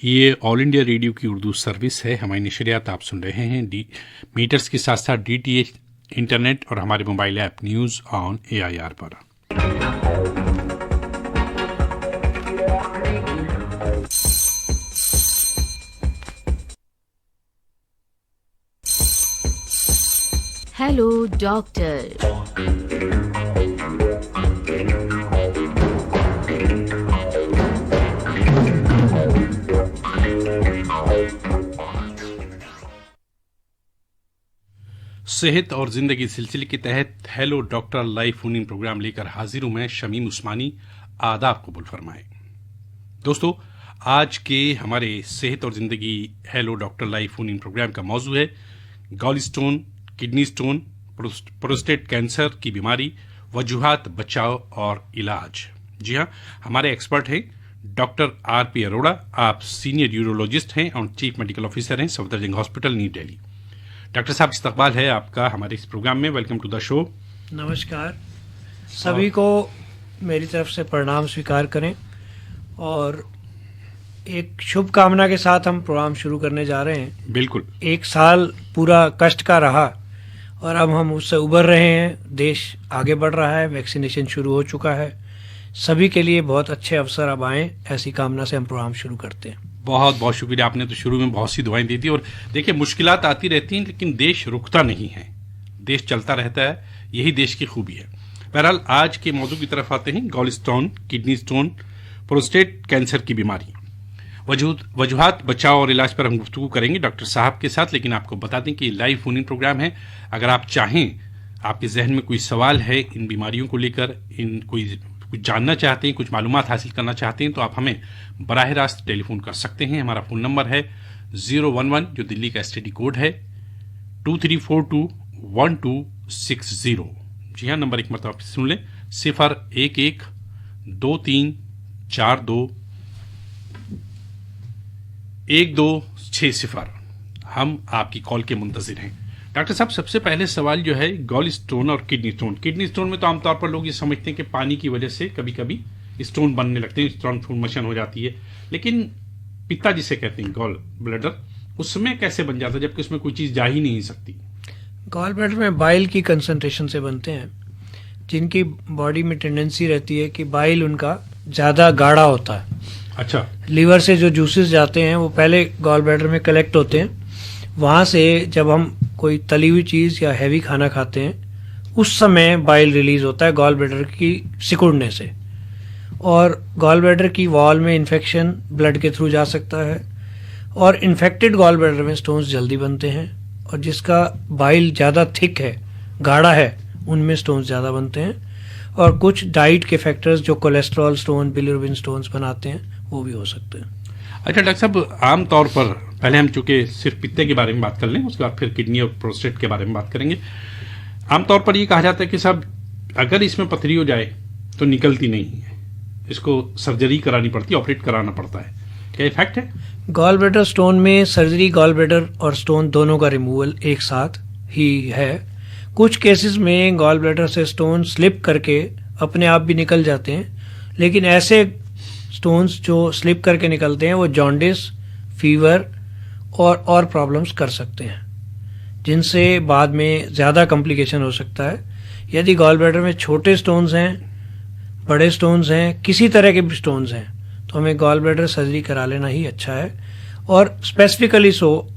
ये all India radio की Urdu service है। हमारी नशरियात आप सुन रहे हैं मीटर्स के साथ साथ DTH इंटरनेट और हमारे mobile app news on AIR पर। Hello doctor. सेहत और ज़िंदगी सिलसिले के तहत hello doctor live phone in programme लेकर हाजिर हूं मैं शमीम उस्मानी। आदाब कबूल फरमाएं। दोस्तों, आज के हमारे सेहत और ज़िंदगी hello doctor live phone in programme का मौजू है gallstone, kidney stone, prostate cancer की बीमारी, वजूहात, बचाव और इलाज। जी हाँ, हमारे एक्सपर्ट हैं डॉक्टर RP अरोड़ा। आप सीनियर यूरोलॉजिस्ट हैं और चीफ मेडिकल ऑफिसर हैं सफदरजंग हॉस्पिटल, न्यू दिल्ली। डॉक्टर साहब, इस्तकबाल है आपका हमारे इस प्रोग्राम में। Welcome to the show. नमस्कार, सभी को मेरी तरफ से प्रणाम स्वीकार करें और एक शुभ कामना के साथ हम प्रोग्राम शुरू करने जा रहे हैं। बिल्कुल। एक साल पूरा कष्ट का रहा और अब हम उससे उबर रहे हैं। देश आगे बढ़ रहा है, वैक्सीनेशन शुरू हो चुका है। सभी के लिए बहुत अच्छे अवसर अब आएँ, ऐसी कामना से हम प्रोग्राम शुरू करते हैं। बहुत बहुत शुक्रिया। आपने तो शुरू में बहुत सी दुआएं दी थी। और देखिए, मुश्किलात आती रहती हैं लेकिन देश रुकता नहीं है, देश चलता रहता है, यही देश की खूबी है। बहरहाल, आज के मौजू की तरफ आते हैं। Gallstone, kidney stone, prostate cancer की बीमारी, वजूहात, बचाव और इलाज पर हम गुफ्तगू करेंगे डॉक्टर साहब के साथ। लेकिन आपको बता दें कि लाइव फोन इन प्रोग्राम है। अगर आप चाहें, आपके जहन में कोई सवाल है इन बीमारियों को लेकर, कुछ जानना चाहते हैं, कुछ मालूमात हासिल करना चाहते हैं, तो आप हमें बराह रास्त टेलीफोन कर सकते हैं। हमारा फ़ोन नंबर है 011, जो दिल्ली का STD कोड है, 23421260। जी हाँ, नंबर एक मरतबा सुन लें, 01123421260। हम आपकी कॉल के मुंतज़िर हैं। डॉक्टर साहब, सबसे पहले सवाल जो है गॉल स्टोन और किडनी स्टोन। किडनी स्टोन में तो आमतौर पर लोग ये समझते हैं कि पानी की वजह से कभी कभी स्टोन बनने लगते हैं, स्टोन फॉर्मेशन हो जाती है। लेकिन पित्ता जिसे कहते हैं गॉल ब्लैडर, उसमें कैसे बन जाता है जबकि उसमें कोई चीज़ जा ही नहीं सकती? गॉल ब्लैडर में बाइल की कंसंट्रेशन से बनते हैं, जिनकी बॉडी में टेंडेंसी रहती है कि बाइल उनका ज़्यादा गाढ़ा होता है। अच्छा। लीवर से जो जूसेस जाते हैं वो पहले गॉल ब्लैडर में कलेक्ट होते हैं। वहाँ से जब हम कोई तली हुई चीज़ या हैवी खाना खाते हैं, उस समय बाइल रिलीज होता है गॉल ब्लैडर की सिकुड़ने से, और गॉल ब्लैडर की वॉल में इन्फेक्शन ब्लड के थ्रू जा सकता है। और इन्फेक्टेड गॉल ब्लैडर में स्टोन्स जल्दी बनते हैं, और जिसका बाइल ज़्यादा थिक है, गाढ़ा है, उनमें स्टोन्स ज़्यादा बनते हैं। और कुछ डाइट के फैक्टर्स जो कोलेस्ट्रॉल स्टोन, बिलिरुबिन स्टोन्स बनाते हैं, वो भी हो सकते हैं। अच्छा डॉक्टर साहब, आमतौर पर पहले हम चूंकि सिर्फ पित्ते के बारे में बात कर लें, उसके बाद फिर किडनी और प्रोस्टेट के बारे में बात करेंगे। आमतौर पर ये कहा जाता है कि साहब, अगर इसमें पथरी हो जाए तो निकलती नहीं है, इसको सर्जरी करानी पड़ती है, ऑपरेट कराना पड़ता है। क्या इफेक्ट है? गॉल ब्लैडर स्टोन में सर्जरी गॉल ब्लैडर और स्टोन दोनों का रिमूवल एक साथ ही है। कुछ केसेस में गॉल ब्लैडर से स्टोन स्लिप करके अपने आप भी निकल जाते हैं, लेकिन ऐसे स्टोन्स जो स्लिप करके निकलते हैं वो जॉन्डिस, फीवर और प्रॉब्लम्स कर सकते हैं, जिनसे बाद में ज़्यादा कॉम्प्लिकेशन हो सकता है। यदि गॉल ब्लैडर में छोटे स्टोन्स हैं, बड़े स्टोन्स हैं, किसी तरह के भी स्टोन्स हैं, तो हमें गॉल ब्लैडर सर्जरी करा लेना ही अच्छा है। और स्पेसिफिकली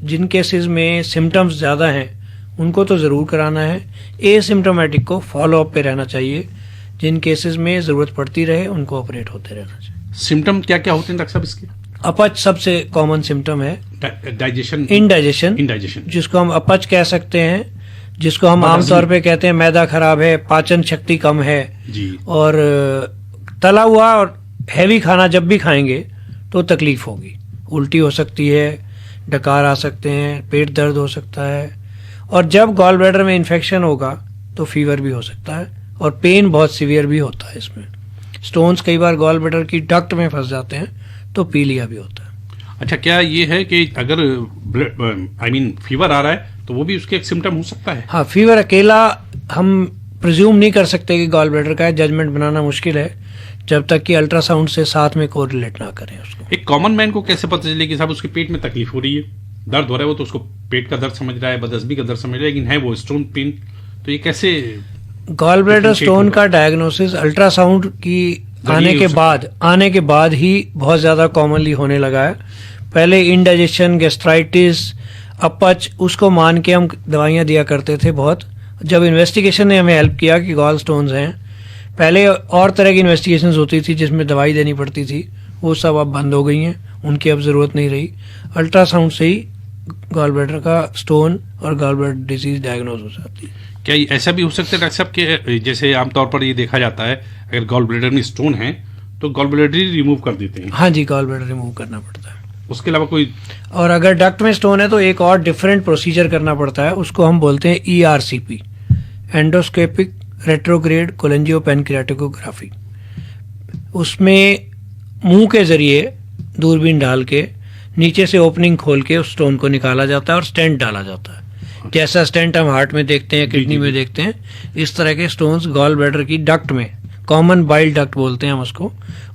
जिन केसेस में सिम्टम्स ज़्यादा हैं उनको तो ज़रूर कराना है। एसिम्टोमेटिक को फॉलो अप पे रहना चाहिए। जिन केसेस में ज़रूरत पड़ती रहे उनको ऑपरेट होते रहना चाहिए। सिम्टम क्या क्या होते हैं डॉक्टर साहब इसके? अपच सबसे कॉमन सिम्टम है। इंडाइजेशन, जिसको हम अपच कह सकते हैं, जिसको हम आमतौर पे कहते हैं मैदा खराब है, पाचन शक्ति कम है जी। और तला हुआ और हैवी खाना जब भी खाएंगे तो तकलीफ होगी, उल्टी हो सकती है, डकार आ सकते हैं, पेट दर्द हो सकता है, और जब गॉल ब्लैडर में इन्फेक्शन होगा तो फीवर भी हो सकता है और पेन बहुत सीवियर भी होता है। इसमें स्टोन्स कई बार गॉल ब्लैडर की डक्ट में फंस जाते हैं तो पीलिया भी होता है। अच्छा, क्या ये है कि अगर फीवर आ रहा है तो वो भी उसके एक सिम्टम हो सकता है? हाँ, फीवर अकेला हम प्रिज्यूम नहीं कर सकते कि गॉल ब्लैडर का है, जजमेंट बनाना मुश्किल है। जब तक कि अल्ट्रासाउंड से साथ में कोरिलेट ना करें उसको। एक कॉमन मैन को कैसे पता चले कि साहब उसके पेट में तकलीफ हो रही है, दर्द हो रहा है, वो तो उसको पेट का दर्द समझ रहा है, बदहजमी का दर्द समझ रहा है, लेकिन है वो स्टोन पेन, तो ये कैसे? गॉल ब्लैडर स्टोन का डायग्नोसिस अल्ट्रासाउंड की आने के बाद ही बहुत ज़्यादा कॉमनली होने लगा है। पहले इंडाइजेशन, गैस्ट्राइटिस, अपच, उसको मान के हम दवाइयाँ दिया करते थे बहुत। जब इन्वेस्टिगेशन ने हमें हेल्प किया कि गॉल स्टोन्स हैं, पहले और तरह की इन्वेस्टिगेशंस होती थी जिसमें दवाई देनी पड़ती थी, वो सब अब बंद हो गई हैं, उनकी अब ज़रूरत नहीं रही। अल्ट्रासाउंड से ही गॉल ब्लैडर का स्टोन और गॉल ब्लैडर डिजीज डायग्नोज हो जाती है। क्या ऐसा भी हो सकता है डॉक्टर साहब कि जैसे आमतौर पर ये देखा जाता है अगर गॉल ब्लैडर में स्टोन है तो गॉल ब्लैडर रिमूव कर देते हैं? हाँ जी, गॉल ब्लैडर रिमूव करना पड़ता है। उसके अलावा कोई? और अगर डक्ट में स्टोन है तो एक और डिफरेंट प्रोसीजर करना पड़ता है, उसको हम बोलते हैं ERCP, एंडोस्कोपिक रेट्रोग्रेड कोलेंजियोपेनक्रियाटोग्राफी। उसमें मुंह के जरिए दूरबीन डाल के नीचे से ओपनिंग खोल के उस स्टोन को निकाला जाता है और स्टेंट डाला जाता है। जैसा स्टेंट हम हार्ट में देखते हैं, किडनी में देखते हैं, इस तरह के स्टोन्स गॉल ब्लैडर की डक्ट में, कॉमन बाइल डक्ट बोलते हैं हम उसको,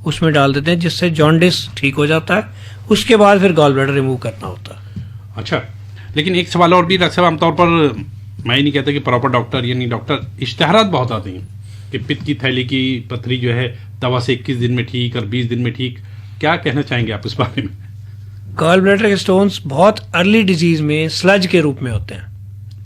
उसमें डाल देते हैं, जिससे जॉन्डिस ठीक हो जाता है। उसके बाद फिर गॉल ब्लैडर रिमूव करना होता है। अच्छा, लेकिन एक सवाल और भी डॉक्टर साहब, आमतौर पर मैं ही नहीं कहता कि प्रॉपर डॉक्टर यानी डॉक्टर इश्तेहारात बहुत आते हैं कि पित्त की थैली की पथरी जो है दवा से 21 दिन में ठीक और 20 दिन में ठीक, क्या कहना चाहेंगे आप इस बारे में? गॉल ब्लैडर के स्टोन्स बहुत अर्ली डिजीज में स्लज के रूप में होते हैं।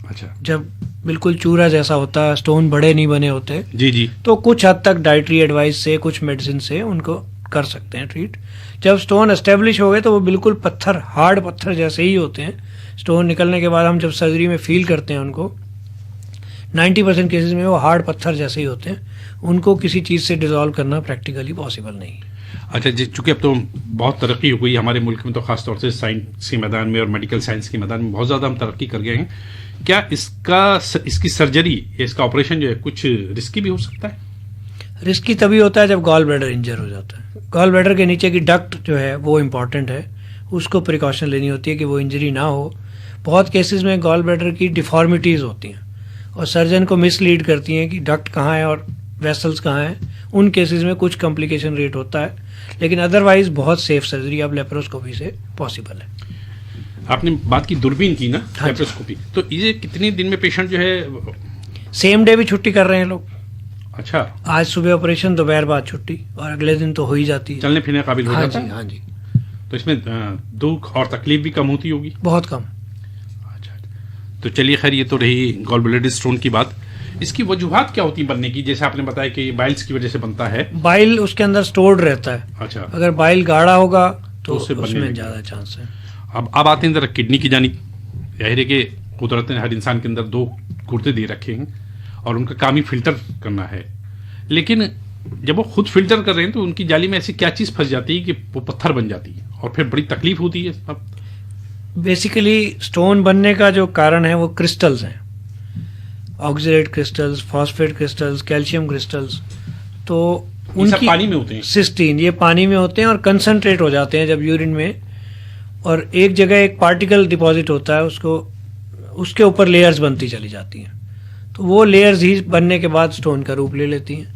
अच्छा, जब बिल्कुल चूरा जैसा होता है, स्टोन बड़े नहीं बने होते, जी जी, तो कुछ हद तक डाइटरी एडवाइस से, कुछ मेडिसिन से उनको कर सकते हैं ट्रीट। जब स्टोन एस्टेब्लिश हो गए तो वो बिल्कुल पत्थर, हार्ड पत्थर जैसे ही होते हैं। स्टोन निकलने के बाद हम जब सर्जरी में फील करते हैं उनको, 90% केसेस में वो हार्ड पत्थर जैसे ही होते हैं, उनको किसी चीज़ से डिसॉल्व करना प्रैक्टिकली पॉसिबल नहीं। अच्छा जी, चूंकि अब तो बहुत तरक्की हो गई हमारे मुल्क में, तो खासतौर से साइंस के मैदान में और मेडिकल साइंस के मैदान में बहुत ज़्यादा हम तरक्की कर गए हैं। क्या इसकी सर्जरी या इसका ऑपरेशन जो है कुछ रिस्की भी हो सकता है? रिस्की तभी होता है जब गॉल ब्लैडर इंजर हो जाता है। गॉल ब्लैडर के नीचे की डक्ट जो है वो इम्पॉर्टेंट है, उसको प्रिकॉशन लेनी होती है कि वो इंजरी ना हो। बहुत केसेस में गॉल ब्लैडर की डिफॉर्मिटीज़ होती हैं और सर्जन को मिसलीड करती हैं कि डक्ट कहाँ है और वेसल्स कहाँ हैं। उन केसेस में कुछ कॉम्प्लिकेशन रेट होता है, लेकिन अदरवाइज बहुत सेफ सर्जरी अब लेप्रोस्कोपी से पॉसिबल है। आपने बात की दूरबीन की ना, लेप्रोस्कोपी, तो ये कितने दिन में पेशेंट जो है? सेम डे भी छुट्टी कर रहे हैं लोग। अच्छा, आज सुबह ऑपरेशन, दोपहर बाद छुट्टी, और अगले दिन तो हो ही जाती है, चलने फिरने काबिल हो जाता है। हाँ जी। तो इसमें दुख और तकलीफ भी कम होती होगी? बहुत कम। अच्छा, तो चलिए खैर, ये तो रही गॉल ब्लैडर स्टोन की बात। इसकी वजूहात क्या होती है बनने की? जैसे आपने बताया कि बाइल्स की वजह से बनता है। बाइल उसके अंदर स्टोर्ड रहता है। अच्छा, अगर बाइल गाढ़ा होगा तो उससे उसमें ज्यादा चांस है। अब आते हैं जरा किडनी की जानिब। जाहिर है कि कुदरत ने हर इंसान के अंदर 2 गुर्दे दे रखे हैं और उनका काम ही फिल्टर करना है, लेकिन जब वो खुद फिल्टर कर रहे हैं तो उनकी जाली में ऐसी क्या चीज़ फंस जाती है कि वो पत्थर बन जाती है और फिर बड़ी तकलीफ होती है। अब बेसिकली स्टोन बनने का जो कारण है वो क्रिस्टल्स हैं, oxidate crystals, phosphate crystals, calcium crystals. तो उनकी पानी में होते हैं, सिस्टीन, ये पानी में होते हैं और कंसंट्रेट हो जाते हैं जब यूरिन में, और एक जगह एक पार्टिकल डिपॉजिट होता है, उसके ऊपर लेयर्स बनती चली जाती हैं। तो वो लेयर्स ही बनने के बाद स्टोन का रूप ले लेती हैं।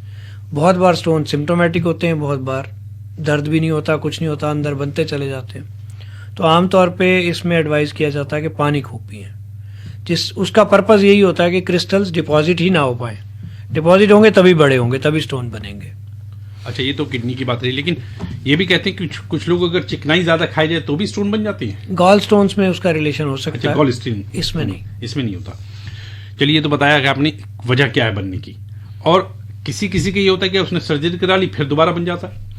बहुत बार स्टोन सिम्टोमेटिक होते हैं, बहुत बार दर्द भी नहीं होता, कुछ नहीं होता, अंदर बनते चले जाते हैं। तो आमतौर पे इसमें एडवाइस किया जाता है कि पानी खूब पिएं। उसका पर्पज़ यही होता है कि क्रिस्टल्स डिपॉजिट ही ना हो पाए। डिपॉजिट होंगे तभी बड़े होंगे, तभी स्टोन बनेंगे। अच्छा, ये तो किडनी की बात रही, लेकिन ये भी कहते हैं कि कुछ लोग अगर चिकनाई ज्यादा खाई जाए तो भी स्टोन बन जाती है। गॉल स्टोन्स में उसका रिलेशन हो सकता है। गॉल स्टोन इसमें नहीं, इसमें नहीं होता। चलिए, ये तो बताया कि आपने वजह क्या है बनने की, और किसी किसी का ये होता है कि उसने सर्जरी करा ली फिर दोबारा बन जाता है।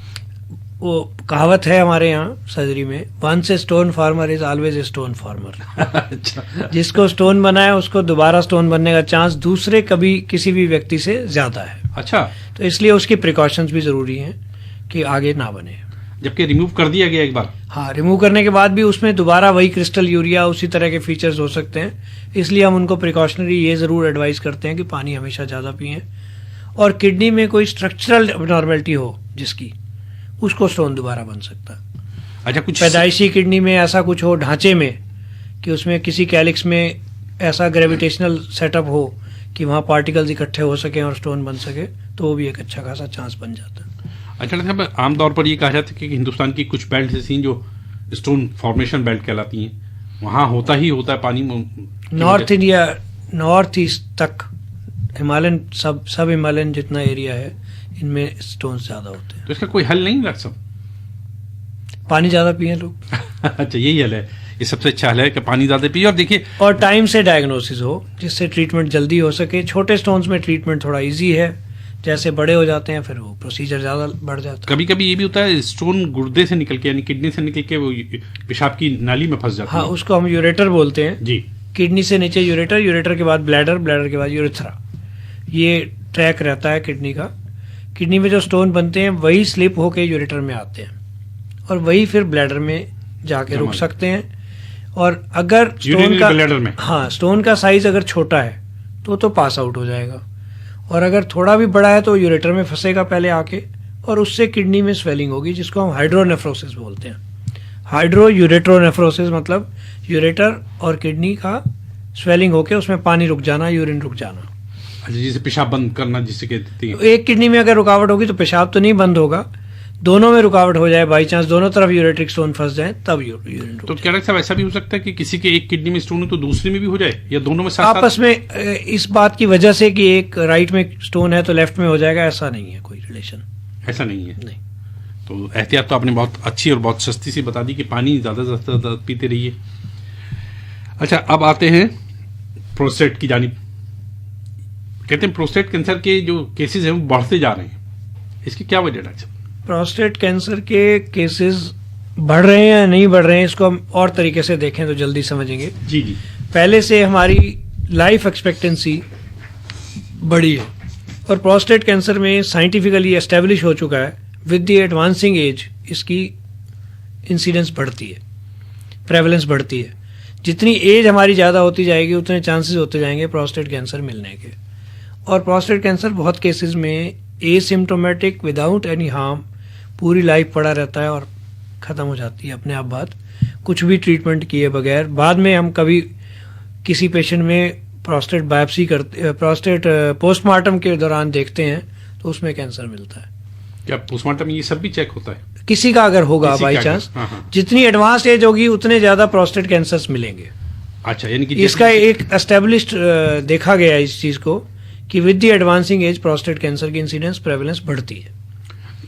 वो कहावत है हमारे यहाँ सर्जरी में, once a stone former is always a stone former. अच्छा, जिसको स्टोन बना है उसको दोबारा स्टोन बनने का चांस दूसरे कभी किसी भी व्यक्ति से ज्यादा है। अच्छा, तो इसलिए उसकी प्रिकॉशंस भी जरूरी हैं कि आगे ना बने। जबकि रिमूव कर दिया गया एक बार। हाँ, रिमूव करने के बाद भी उसमें दोबारा वही क्रिस्टल यूरिया, उसी तरह के फीचर्स हो सकते हैं। इसलिए हम उनको प्रिकॉशनरी ये जरूर एडवाइस करते हैं कि पानी हमेशा ज़्यादा पिएं, और किडनी में कोई स्ट्रक्चरल एबनॉर्मलिटी हो जिसकी, उसको स्टोन दोबारा बन सकता है। अच्छा, कुछ पैदाइशी किडनी में ऐसा कुछ हो ढांचे में कि उसमें किसी कैलिक्स में ऐसा ग्रेविटेशनल सेटअप हो कि वहाँ पार्टिकल्स इकट्ठे हो सकें और स्टोन बन सके, तो वो भी एक अच्छा खासा चांस बन जाता है। अच्छा डॉक्टर साहब, आमतौर पर ये कहा जाता है कि हिंदुस्तान की कुछ बेल्ट ऐसी हैं जो स्टोन फॉर्मेशन बेल्ट कहलाती हैं, वहाँ होता ही होता है पानी। नॉर्थ इंडिया, नॉर्थ ईस्ट तक हिमालयन, सब हिमालयन जितना एरिया है इनमें स्टोन्स ज्यादा होते हैं। तो इसका कोई हल नहीं डॉक्टर साहब? पानी ज्यादा पिए लोग। अच्छा, यही हल है, ये सबसे अच्छा हल है कि पानी ज्यादा पिए। और देखिए, और टाइम से डायग्नोसिस हो जिससे ट्रीटमेंट जल्दी हो सके। छोटे स्टोन्स में ट्रीटमेंट थोड़ा इजी है, जैसे बड़े हो जाते हैं फिर वो प्रोसीजर ज्यादा बढ़ जाता है। कभी कभी ये भी होता है स्टोन गुर्दे से निकल के यानी किडनी से निकल के वो पेशाब की नाली में फंस जाता है। हाँ, उसको हम यूरेटर बोलते हैं जी। किडनी से नीचे यूरेटर, यूरेटर के बाद ब्लैडर, ब्लैडर के बाद यूरेथ्रा, ये ट्रैक रहता है किडनी का। किडनी में जो स्टोन बनते हैं वही स्लिप होके यूरेटर में आते हैं और वही फिर ब्लैडर में जाके रुक सकते हैं। और अगर स्टोन का ब्लैडर में, हाँ, स्टोन का साइज अगर छोटा है तो पास आउट हो जाएगा, और अगर थोड़ा भी बड़ा है तो यूरेटर में फंसेगा पहले आके, और उससे किडनी में स्वेलिंग होगी जिसको हम हाइड्रोनेफ्रोसिस बोलते हैं। हाइड्रो यूरेट्रोनेफ्रोसिस मतलब यूरेटर और किडनी का स्वेलिंग होके उसमें पानी रुक जाना, यूरिन रुक जाना। अच्छा, जिसे पेशाब बंद करना जिसे कहते हैं। एक किडनी में अगर रुकावट होगी तो पेशाब तो नहीं बंद होगा, दोनों में रुकावट हो जाए, बाई चांस दोनों तरफ यूरेट्रिक स्टोन फंस जाए तब यूरिन रुक तो क्या डॉक्टर साहब ऐसा भी हो सकता है कि किसी के एक किडनी में स्टोन हो तो दूसरे में भी हो जाए, या दोनों में साथ आपस में इस बात की वजह से कि एक राइट में स्टोन है तो लेफ्ट में हो जाएगा, ऐसा नहीं है कोई रिलेशन। ऐसा नहीं है? नहीं। तो एहतियात तो आपने बहुत अच्छी और बहुत सस्ती सी बता दी कि पानी ज्यादा से ज्यादा पीते रहिए। अच्छा, अब आते हैं प्रोस्टेट की जानिब। कहते हैं प्रोस्टेट कैंसर के जो केसेस हैं वो बढ़ते जा रहे हैं, इसकी क्या वजह डॉक्टर साहब? प्रोस्टेट कैंसर के केसेस बढ़ रहे हैं या नहीं बढ़ रहे हैं, इसको हम और तरीके से देखें तो जल्दी समझेंगे। जी जी। पहले से हमारी लाइफ एक्सपेक्टेंसी बढ़ी है और प्रोस्टेट कैंसर में साइंटिफिकली एस्टेब्लिश हो चुका है विद द एडवांसिंग एज इसकी इंसिडेंस बढ़ती है, प्रेवलेंस बढ़ती है। जितनी एज हमारी ज़्यादा होती जाएगी उतने चांसेस होते जाएंगे प्रोस्टेट कैंसर मिलने के। और प्रोस्टेट कैंसर बहुत केसेस में एसिम्प्टोमेटिक विदाउट एनी हार्म पूरी लाइफ पड़ा रहता है और ख़त्म हो जाती है अपने आप बात, कुछ भी ट्रीटमेंट किए बगैर। बाद में हम कभी किसी पेशेंट में प्रोस्टेट बायोप्सी करते, प्रोस्टेट पोस्टमार्टम के दौरान देखते हैं तो उसमें कैंसर मिलता है। क्या पोस्टमार्टम ये सब भी चेक होता है? किसी का अगर होगा बाई चांस, जितनी एडवांस एज होगी उतने ज़्यादा प्रोस्टेट कैंसर्स मिलेंगे। अच्छा, यानी कि इसका एक एस्टेब्लिश्ड देखा गया है इस चीज़ को कि with the advancing as prostate cancer की इंसिडेंस प्रेवलेंस बढ़ती है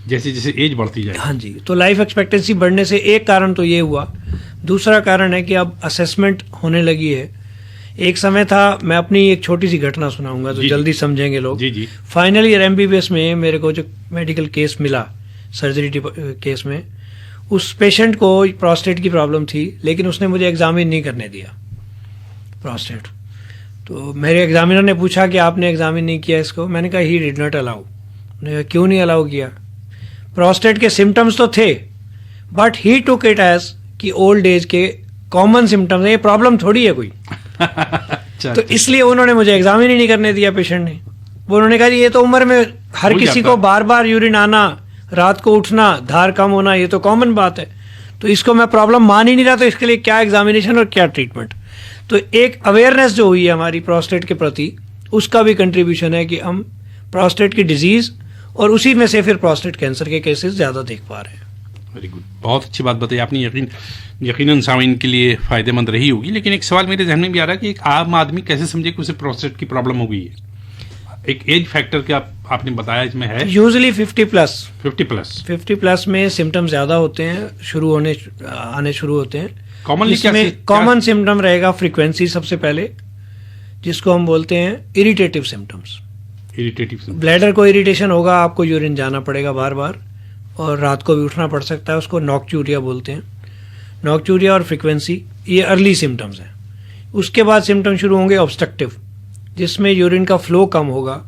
जैसे जैसे एज बढ़ती जाए। हाँ जी, तो लाइफ एक्सपेक्टेंसी बढ़ने से एक कारण तो ये हुआ। दूसरा कारण है कि अब असेसमेंट होने लगी है। एक समय था, मैं अपनी एक छोटी सी घटना सुनाऊंगा तो जल्दी समझेंगे लोग। जी जी। फाइनल ईयर MBBS में मेरे को जो मेडिकल केस मिला, सर्जरी केस में, उस पेशेंट को प्रोस्टेट की प्रॉब्लम थी लेकिन उसने मुझे एग्जामिन नहीं करने दिया प्रोस्टेट। तो मेरे एग्जामिनर ने पूछा कि आपने एग्जामिन नहीं किया इसको? मैंने कहा ही डिड नॉट अलाउ। क्यों नहीं अलाउ किया? प्रोस्टेट के सिम्टम्स तो थे but he took it as कि ओल्ड एज के कॉमन सिम्टम्स है, ये प्रॉब्लम थोड़ी है कोई। तो इसलिए उन्होंने मुझे एग्जामिन ही नहीं करने दिया पेशेंट ने। वो उन्होंने कहा ये तो उम्र में हर किसी को बार बार यूरिन आना, रात को उठना, धार कम होना, ये तो कॉमन बात है, तो इसको मैं प्रॉब्लम मान ही नहीं रहा, तो इसके लिए क्या एग्जामिनेशन और क्या ट्रीटमेंट। तो एक अवेयरनेस जो हुई है हमारी प्रोस्टेट के प्रति, उसका भी कंट्रीब्यूशन है कि हम प्रोस्टेट की डिजीज और उसी में से फिर प्रोस्टेट कैंसर के केसेस ज़्यादा देख पा रहे हैं। वेरी गुड, बहुत अच्छी बात बताई आपने। यकीनन सामीन के लिए फ़ायदेमंद रही होगी। लेकिन एक सवाल मेरे जहन में भी आ रहा है कि एक आम आदमी कैसे समझे कि उसे प्रोस्टेट की प्रॉब्लम हो गई है? एक एज फैक्टर क्या आपने बताया इसमें है? यूजुअली 50 प्लस में सिम्टम्स ज़्यादा होते हैं, आने शुरू होते हैं। कॉमन सिम्टम रहेगा फ्रीक्वेंसी सबसे पहले, जिसको हम बोलते हैं इरिटेटिव सिम्टम्स। ब्लैडर को इरिटेशन होगा, आपको यूरिन जाना पड़ेगा बार बार और रात को भी उठना पड़ सकता है, उसको नॉक्चूरिया बोलते हैं। नॉक्चूरिया और फ्रीक्वेंसी ये अर्ली सिम्टम्स हैं। उसके बाद सिम्टम शुरू होंगे ऑब्स्ट्रक्टिव, जिसमें यूरिन का फ्लो कम होगा,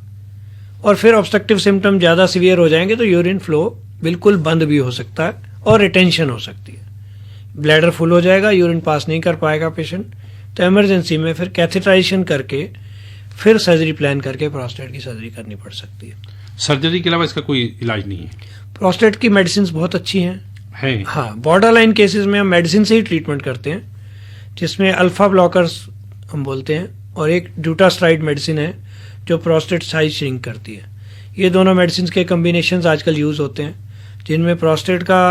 और फिर ऑब्स्ट्रक्टिव सिम्टम ज़्यादा सीवियर हो जाएंगे तो यूरिन फ्लो बिल्कुल बंद भी हो सकता है और रिटेंशन हो सकती है। ब्लैडर फुल हो जाएगा, यूरिन पास नहीं कर पाएगा पेशेंट, तो इमरजेंसी में फिर कैथेटराइजेशन करके फिर सर्जरी प्लान करके प्रोस्टेट की सर्जरी करनी पड़ सकती है। सर्जरी के अलावा इसका कोई इलाज नहीं है? प्रोस्टेट की मेडिसिन बहुत अच्छी हैं है। हाँ, बॉर्डर लाइन केसेस में हम मेडिसिन से ही ट्रीटमेंट करते हैं, जिसमें अल्फा ब्लॉकर्स हम बोलते हैं, और एक ड्यूटास्ट्राइड मेडिसिन है जो प्रोस्टेट साइज श्रिंक करती है। ये दोनों मेडिसिन के कम्बिनेशन आजकल यूज़ होते हैं। जिनमें प्रोस्टेट का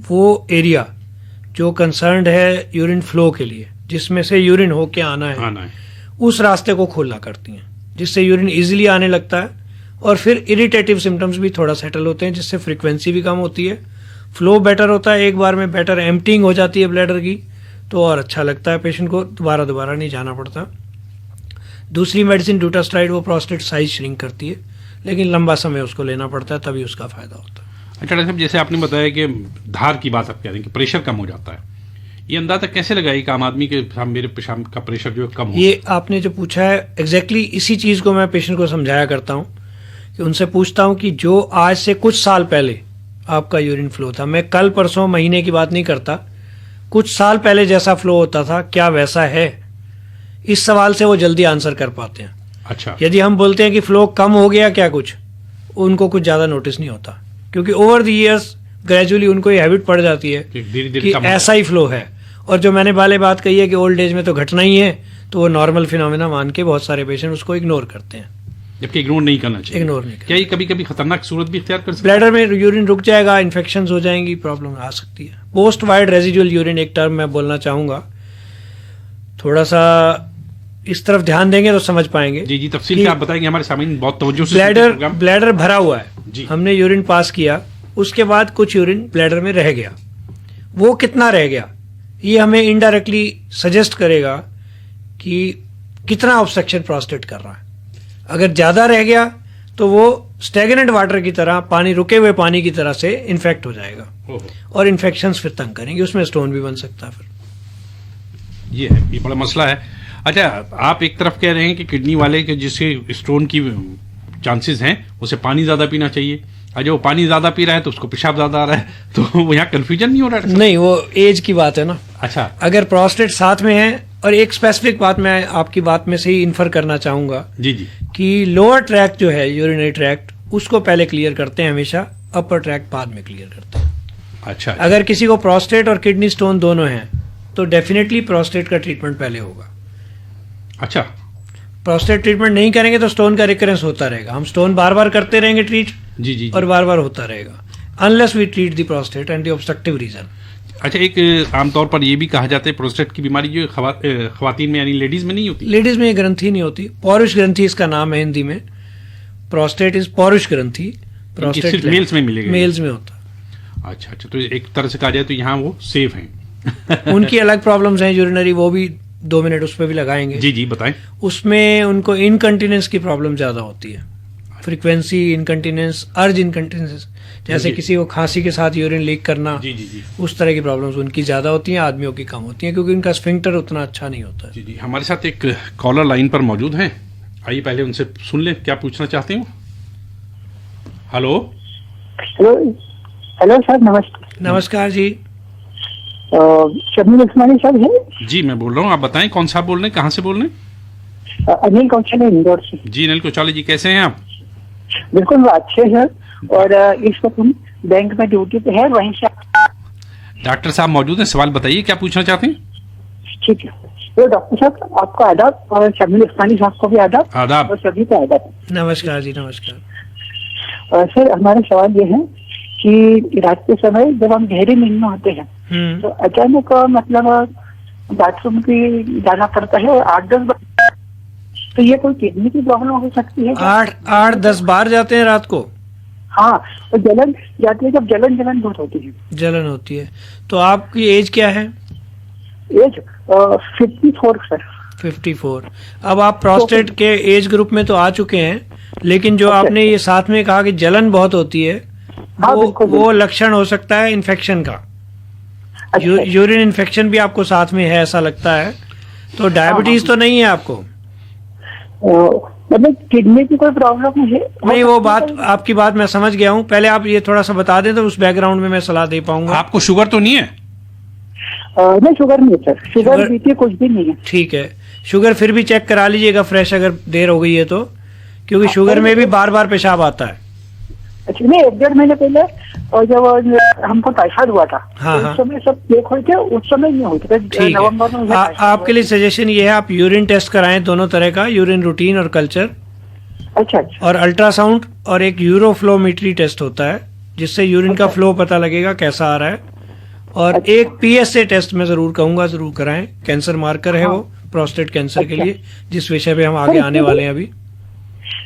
वो एरिया जो कंसर्न्ड है यूरिन फ्लो के लिए, जिसमें से यूरिन होके आना है, उस रास्ते को खोलना करती हैं, जिससे यूरिन इजीली आने लगता है और फिर इरिटेटिव सिम्टम्स भी थोड़ा सेटल होते हैं, जिससे फ्रीक्वेंसी भी कम होती है, फ्लो बेटर होता है, एक बार में बेटर एम्प्टिंग हो जाती है ब्लैडर की, तो और अच्छा लगता है पेशेंट को, दोबारा नहीं जाना पड़ता। दूसरी मेडिसिन डूटास्ट्राइड, वो प्रोस्टेट साइज श्रिंक करती है, लेकिन लंबा समय उसको लेना पड़ता है, तभी उसका फायदा होता है। अच्छा डॉक्टर साहब, जैसे आपने बताया कि धार की बात आप कह रहे हैं कि प्रेशर कम हो जाता है, ये अंदाजा कैसे लगाई कि आम आदमी के मेरे पेशाब का प्रेशर जो है कम हो? ये आपने जो पूछा है एग्जैक्टली इसी चीज़ को मैं पेशेंट को समझाया करता हूँ कि उनसे पूछता हूँ कि जो आज से कुछ साल पहले आपका यूरिन फ्लो था, मैं कल परसों महीने की बात नहीं करता, कुछ साल पहले जैसा फ्लो होता था क्या वैसा है? इस सवाल से वो जल्दी आंसर कर पाते हैं। अच्छा, यदि हम बोलते हैं कि फ्लो कम हो गया क्या, कुछ उनको कुछ ज़्यादा नोटिस नहीं होता, क्योंकि ओवर द ईयर्स ग्रेजुअली उनको ये हैबिट पड़ जाती है धीरे-धीरे कि ऐसा ही फ्लो है। और जो मैंने पहले बात कही है कि ओल्ड एज में तो घटना ही है, तो वो नॉर्मल फिनोमेना मान के बहुत सारे पेशेंट उसको इग्नोर करते हैं, जबकि इग्नोर नहीं करना चाहिए। इग्नोर नहीं क्या ये कभी कभी खतरनाक सूरत भी इख्तियार कर सकता है? ब्लैडर में यूरिन रुक जाएगा, इन्फेक्शन हो जाएंगी, प्रॉब्लम आ सकती है। पोस्ट वाइड रेजिडुअल यूरिन एक टर्म मैं बोलना चाहूंगा, थोड़ा सा इस तरफ ध्यान देंगे तो समझ पाएंगे। जी तफसील से आप बताएंगे, हमारे सामने बहुत तवज्जो से ब्लैडर भरा हुआ है जी। हमने यूरिन पास किया, उसके बाद कुछ यूरिन ब्लैडर में रह गया, वो कितना रह गया ये हमें इनडायरेक्टली सजेस्ट करेगा कि कितना ऑब्स्ट्रक्शन प्रोस्टेट कर रहा है। अगर ज्यादा रह गया तो वो स्टेगनेंट वाटर की तरह, पानी रुके हुए पानी की तरह से इन्फेक्ट हो जाएगा और इन्फेक्शंस फिर तंग करेंगे, उसमें स्टोन भी बन सकता है। फिर ये बड़ा मसला है। अच्छा, आप एक तरफ कह रहे हैं कि किडनी वाले के जिससे स्टोन की चांसेस हैं उसे पानी ज्यादा पीना चाहिए, और जो पानी ज्यादा पी रहा है तो उसको पेशाब ज्यादा आ रहा है, तो यहाँ कंफ्यूजन नहीं हो रहा है? नहीं, वो एज की बात है ना। अच्छा, अगर प्रोस्टेट साथ में है, और एक स्पेसिफिक बात मैं आपकी बात में से ही इन्फर करना चाहूंगा जी कि लोअर ट्रैक्ट जो है यूरिनरी ट्रैक्ट, उसको पहले क्लियर करते हैं हमेशा, अपर ट्रैक्ट बाद में क्लियर करते हैं। अच्छा, अगर किसी को प्रोस्टेट और किडनी स्टोन दोनों हैं तो डेफिनेटली प्रोस्टेट का ट्रीटमेंट पहले होगा। अच्छा, प्रोस्टेट ट्रीटमेंट नहीं करेंगे तो स्टोन का रिकरेंस होता रहेगा, हम स्टोन बार बार करते रहेंगे ट्रीट, जी और बार बार होता रहेगा, unless we treat the prostate and the obstructive reason. अच्छा, एक आमतौर पर ये भी कहा जाता है प्रोस्टेट की बीमारी जो खवातीन में यानी लेडीज में नहीं होती? लेडीज में ये ग्रंथि नहीं होती, पौरुष ग्रंथि इसका नाम है हिंदी में, प्रोस्टेट इज पौरुष ग्रंथि, सिर्फ मेल्स में मिलेगा? मेल्स में होता है। अच्छा, तो एक तरह से कहा जाए तो यहाँ वो सेफ हैं। उनकी अलग प्रॉब्लम्स हैं यूरिनरी, वो भी 2 मिनट उस पर भी लगाएंगे। जी बताएं। उसमें उनको इनकंटिनेंस की प्रॉब्लम ज्यादा होती है, फ्रीक्वेंसी इनकंटिनेंस, अर्ज इनकंटिनेंस, जैसे किसी को खांसी के साथ यूरिन लीक करना, जी उस तरह की प्रॉब्लम्स उनकी ज्यादा होती हैं, आदमियों की कम होती हैं, क्योंकि उनका स्फिंक्टर उतना अच्छा नहीं होता है। जी हमारे साथ एक कॉलर लाइन पर मौजूद हैं, आइए पहले उनसे सुन लें क्या पूछना चाहते हो। हेलो सर, नमस्कार। नमस्कार जी। शबीर उस्मानी साहब है? जी मैं बोल रहा हूँ, आप बताएं कौन सा बोल रहे हैं, कहाँ से बोल रहे हैं? अनिल कौशल इंदौर से। जी अनिल कौशल जी, कैसे हैं आप? बिल्कुल अच्छे सर, और इस वक्त हम बैंक में ड्यूटी पे है, वहीं से। डॉक्टर साहब मौजूद हैं, सवाल बताइए क्या पूछना चाहते हैं। ठीक है, तो डॉक्टर साहब आपका आदाब, और शबीर उस्मानी साहब को भी आदाब, आदाब। और सभी को आदाब। नमस्कार जी। नमस्कार सर, हमारा सवाल ये है कि रात के समय जब हम गहरी नींद में होते हैं तो अचानक मतलब बाथरूम की जाना पड़ता है 8-10 बार, तो ये कोई किडनी की प्रॉब्लम हो सकती है? 8-10 बार जाते हैं रात को? हाँ, और जलन जाती है, जब जलन बहुत होती है। जलन होती है। तो आपकी एज क्या है? Age 54 sir. 54। अब आप प्रोस्टेट के एज ग्रुप में तो आ चुके हैं, लेकिन जो आपने ये साथ में कहा कि जलन बहुत होती है, हाँ, वो लक्षण हो सकता है इन्फेक्शन का। अच्छा। यूरिन इन्फेक्शन भी आपको साथ में है ऐसा लगता है, तो डायबिटीज तो नहीं है आपको? मतलब किडनी की कोई प्रॉब्लम है? नहीं, वो बात आपकी बात मैं समझ गया हूँ, पहले आप ये थोड़ा सा बता दें तो उस बैकग्राउंड में मैं सलाह दे पाऊंगा। आपको शुगर तो नहीं है? नहीं, शुगर नहीं है सर, शुगर बीपी कुछ भी नहीं है। ठीक है, शुगर फिर भी चेक करा लीजिएगा फ्रेश, अगर देर हो गई है तो, क्योंकि शुगर में भी बार बार पेशाब आता है। अच्छा, नहीं, 1-1.5 महीने पहले और जब हमको टाइफाइड हुआ था, हाँ, उस समय सब चेक हुए थे, उस समय नहीं हुए थे। नवंबर में आपके लिए सजेशन ये है, आप यूरिन टेस्ट कराएं दोनों तरह का, यूरिन रूटीन और कल्चर। अच्छा। और अल्ट्रासाउंड, और एक यूरोफ्लोमेट्री टेस्ट होता है, जिससे यूरिन का फ्लो पता लगेगा कैसा आ रहा है। और एक PSA टेस्ट मैं जरूर कहूंगा जरूर कराएं, कैंसर मार्कर है वो प्रोस्टेट कैंसर के लिए, जिस विषय पे हम आगे आने वाले हैं अभी।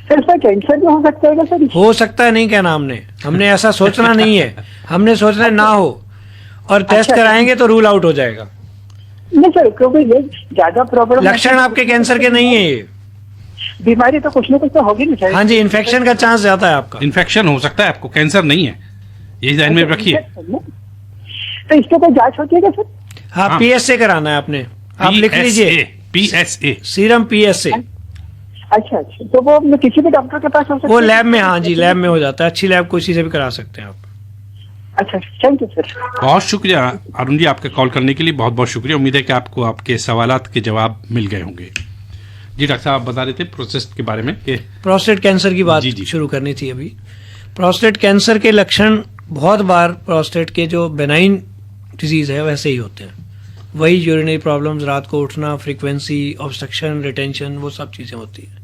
सर इसका कैंसर भी हो सकता है क्या सर? हो सकता है, नहीं कहना हमने ऐसा सोचना नहीं है, हमने सोचना है ना हो, और टेस्ट कराएंगे तो रूल आउट हो जाएगा। नहीं सर, क्योंकि ये ज्यादा प्रॉब्लम लक्षण आपके कैंसर के नहीं है, ये बीमारी तो कुछ ना कुछ तो होगी नहीं सर। हाँ जी, इन्फेक्शन का चांस ज्यादा है आपका। इन्फेक्शन हो सकता है, आपको कैंसर नहीं है, ये ध्यान में रखिए। तो इसके कोई जांच होती है क्या सर? हाँ, PSA कराना है आपने, आप लिख लीजिए PSA, सीरम PSA। अच्छा, तो वो किसी भी डॉक्टर के पास हो सकता है? वो लैब में, हाँ जी लैब में हो जाता है, अच्छी लैब किसी से भी करा सकते हैं आप। अच्छा, थैंक यू सर। बहुत शुक्रिया अरुण जी आपका कॉल करने के लिए, बहुत बहुत शुक्रिया। उम्मीद है कि आपको आपके सवालात के जवाब मिल गए होंगे। जी डॉक्टर साहब, आप बता रहे थे प्रोस्टेट के बारे में कि प्रोस्टेट कैंसर की बात शुरू करनी थी अभी। प्रोस्टेट कैंसर के लक्षण बहुत बार प्रोस्टेट के जो बेनाइन डिजीज है वैसे ही होते हैं, वही यूरिनरी प्रॉब्लम्स, रात को उठना, फ्रीक्वेंसी, ऑब्स्ट्रक्शन, रिटेंशन, वो सब चीज़ें होती हैं।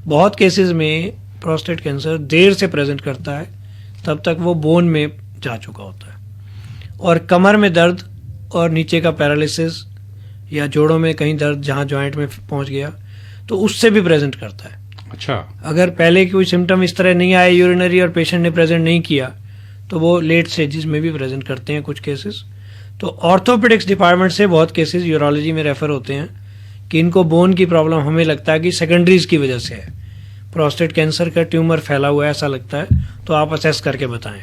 बहुत केसेस में प्रोस्टेट कैंसर देर से प्रेजेंट करता है, तब तक वो बोन में जा चुका होता है। और कमर में दर्द और नीचे का पैरालिसिस या जोड़ों में कहीं दर्द जहाँ जॉइंट में पहुंच गया तो उससे भी प्रेजेंट करता है। अच्छा, अगर पहले कोई सिम्टम इस तरह नहीं आए यूरिनरी और पेशेंट ने प्रेजेंट नहीं किया तो वो लेट स्टेजेस में भी प्रेजेंट करते हैं कुछ केसेस। तो ऑर्थोपेडिक्स डिपार्टमेंट से बहुत केसेस यूरोलॉजी में रेफर होते हैं कि इनको बोन की प्रॉब्लम हमें लगता है कि सेकेंडरीज की वजह से है, प्रोस्टेट कैंसर का ट्यूमर फैला हुआ है ऐसा लगता है, तो आप असेस करके बताएं।